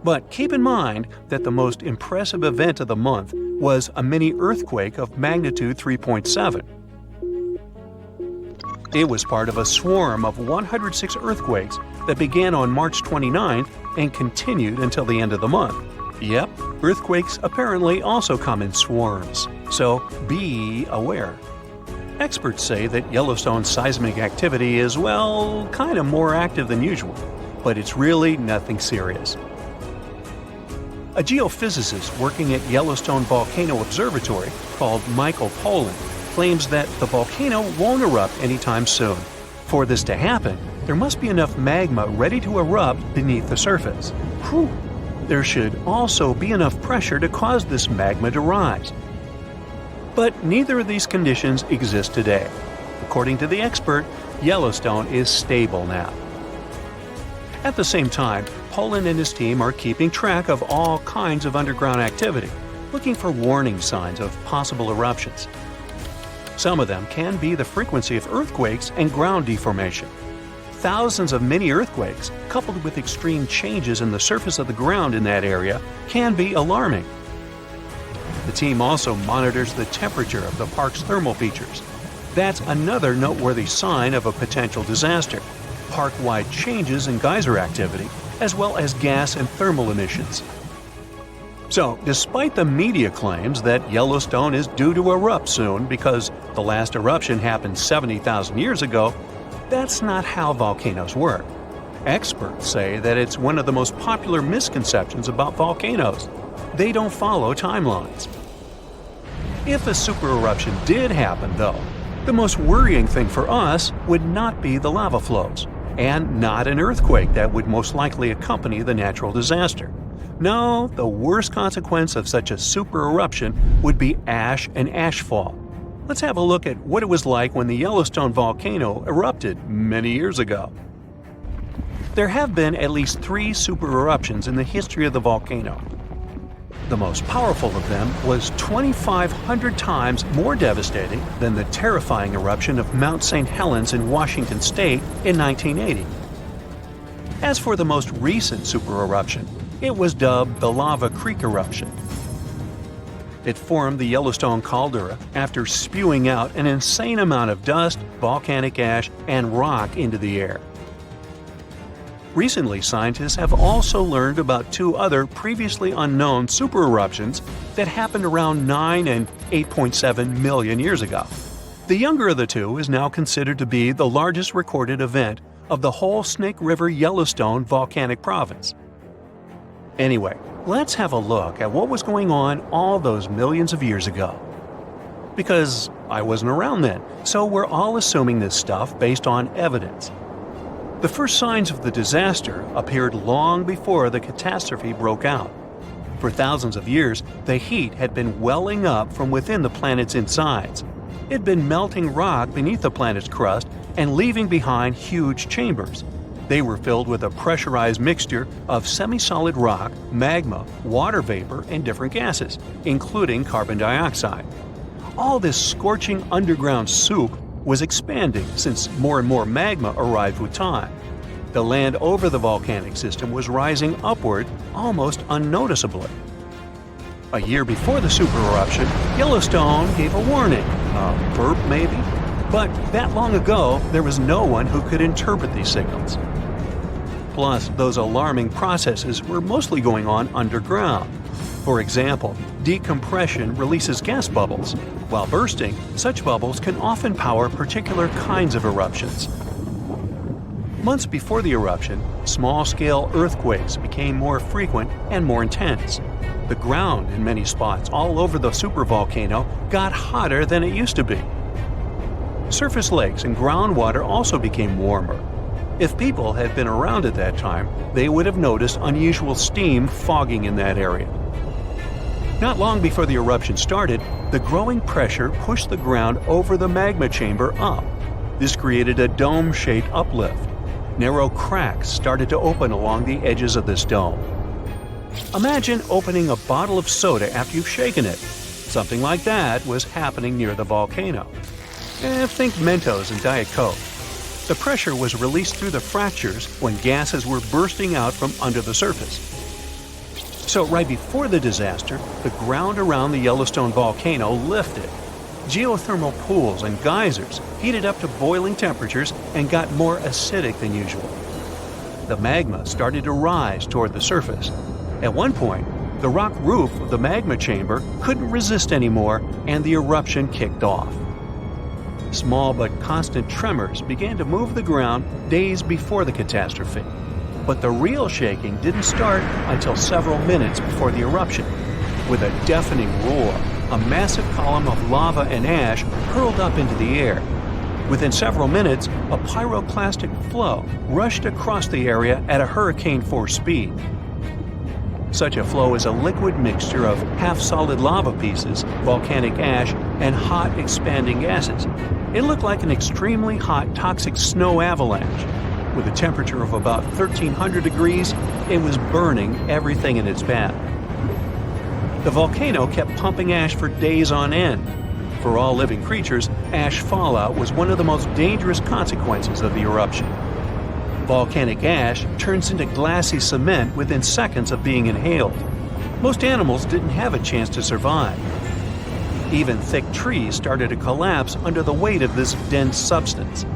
But keep in mind that the most impressive event of the month was a mini earthquake of magnitude 3.7. It was part of a swarm of 106 earthquakes that began on March 29th and continued until the end of the month. Yep, earthquakes apparently also come in swarms, so be aware. Experts say that Yellowstone's seismic activity is, well, kind of more active than usual, but it's really nothing serious. A geophysicist working at Yellowstone Volcano Observatory called Michael Pollan claims that the volcano won't erupt anytime soon. For this to happen, there must be enough magma ready to erupt beneath the surface. Whew. there should also be enough pressure to cause this magma to rise. But neither of these conditions exist today. According to the expert, Yellowstone is stable now. At the same time, Poland and his team are keeping track of all kinds of underground activity, looking for warning signs of possible eruptions. Some of them can be the frequency of earthquakes and ground deformation. Thousands of mini earthquakes, coupled with extreme changes in the surface of the ground in that area, can be alarming. The team also monitors the temperature of the park's thermal features. That's another noteworthy sign of a potential disaster: park-wide changes in geyser activity, as well as gas and thermal emissions. So, despite the media claims that Yellowstone is due to erupt soon because the last eruption happened 70,000 years ago, that's not how volcanoes work. Experts say that it's one of the most popular misconceptions about volcanoes. They don't follow timelines. If a supereruption did happen, though, the most worrying thing for us would not be the lava flows, and not an earthquake that would most likely accompany the natural disaster. No, the worst consequence of such a supereruption would be ash and ashfall. Let's have a look at what it was like when the Yellowstone volcano erupted many years ago. There have been at least 3 supereruptions in the history of the volcano. The most powerful of them was 2,500 times more devastating than the terrifying eruption of Mount St. Helens in Washington state in 1980. As for the most recent supereruption, it was dubbed the Lava Creek eruption. It formed the Yellowstone caldera after spewing out an insane amount of dust, volcanic ash, and rock into the air. Recently, scientists have also learned about 2 other previously unknown supereruptions that happened around 9 and 8.7 million years ago. The younger of the 2 is now considered to be the largest recorded event of the whole Snake River Yellowstone volcanic province. Anyway, let's have a look at what was going on all those millions of years ago. Because I wasn't around then, so we're all assuming this stuff based on evidence. The first signs of the disaster appeared long before the catastrophe broke out. For thousands of years, the heat had been welling up from within the planet's insides. It'd been melting rock beneath the planet's crust and leaving behind huge chambers. They were filled with a pressurized mixture of semi-solid rock, magma, water vapor, and different gases, including carbon dioxide. All this scorching underground soup was expanding since more and more magma arrived with time. The land over the volcanic system was rising upward almost unnoticeably. A year before the supereruption, Yellowstone gave a warning, a burp maybe? But that long ago, there was no one who could interpret these signals. Plus, those alarming processes were mostly going on underground. For example, decompression releases gas bubbles. While bursting, such bubbles can often power particular kinds of eruptions. Months before the eruption, small-scale earthquakes became more frequent and more intense. The ground in many spots all over the supervolcano got hotter than it used to be. Surface lakes and groundwater also became warmer. If people had been around at that time, they would have noticed unusual steam fogging in that area. Not long before the eruption started, the growing pressure pushed the ground over the magma chamber up. This created a dome-shaped uplift. Narrow cracks started to open along the edges of this dome. Imagine opening a bottle of soda after you've shaken it. Something like that was happening near the volcano. Think Mentos and Diet Coke. The pressure was released through the fractures when gases were bursting out from under the surface. So right before the disaster, the ground around the Yellowstone volcano lifted. Geothermal pools and geysers heated up to boiling temperatures and got more acidic than usual. The magma started to rise toward the surface. At one point, the rock roof of the magma chamber couldn't resist anymore, and the eruption kicked off. Small but constant tremors began to move the ground days before the catastrophe. But the real shaking didn't start until several minutes before the eruption. With a deafening roar, a massive column of lava and ash hurled up into the air. Within several minutes, a pyroclastic flow rushed across the area at a hurricane-force speed. Such a flow is a liquid mixture of half-solid lava pieces, volcanic ash, and hot, expanding gases. It looked like an extremely hot, toxic snow avalanche. With a temperature of about 1,300 degrees, it was burning everything in its path. The volcano kept pumping ash for days on end. For all living creatures, ash fallout was one of the most dangerous consequences of the eruption. Volcanic ash turns into glassy cement within seconds of being inhaled. Most animals didn't have a chance to survive. Even thick trees started to collapse under the weight of this dense substance.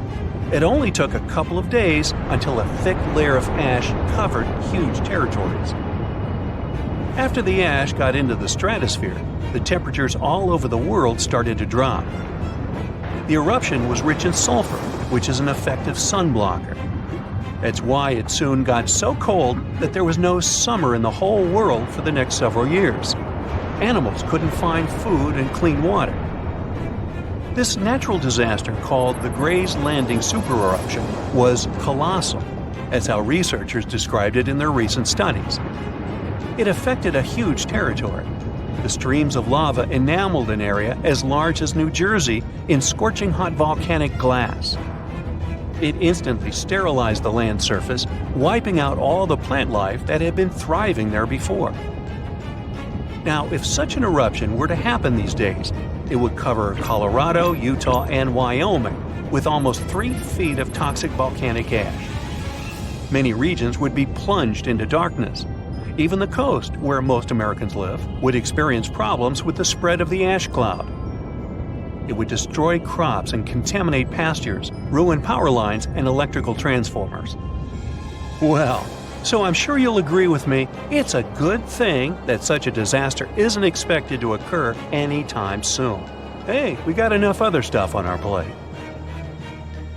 It only took a couple of days until a thick layer of ash covered huge territories. After the ash got into the stratosphere, the temperatures all over the world started to drop. The eruption was rich in sulfur, which is an effective sunblocker. That's why it soon got so cold that there was no summer in the whole world for the next several years. Animals couldn't find food and clean water. This natural disaster, called the Gray's Landing supereruption, was colossal. That's how researchers described it in their recent studies. It affected a huge territory. The streams of lava enameled an area as large as New Jersey in scorching hot volcanic glass. It instantly sterilized the land surface, wiping out all the plant life that had been thriving there before. Now, if such an eruption were to happen these days, it would cover Colorado, Utah, and Wyoming with almost 3 feet of toxic volcanic ash. Many regions would be plunged into darkness. Even the coast, where most Americans live, would experience problems with the spread of the ash cloud. It would destroy crops and contaminate pastures, ruin power lines and electrical transformers. Well, so I'm sure you'll agree with me, it's a good thing that such a disaster isn't expected to occur anytime soon. Hey, we got enough other stuff on our plate.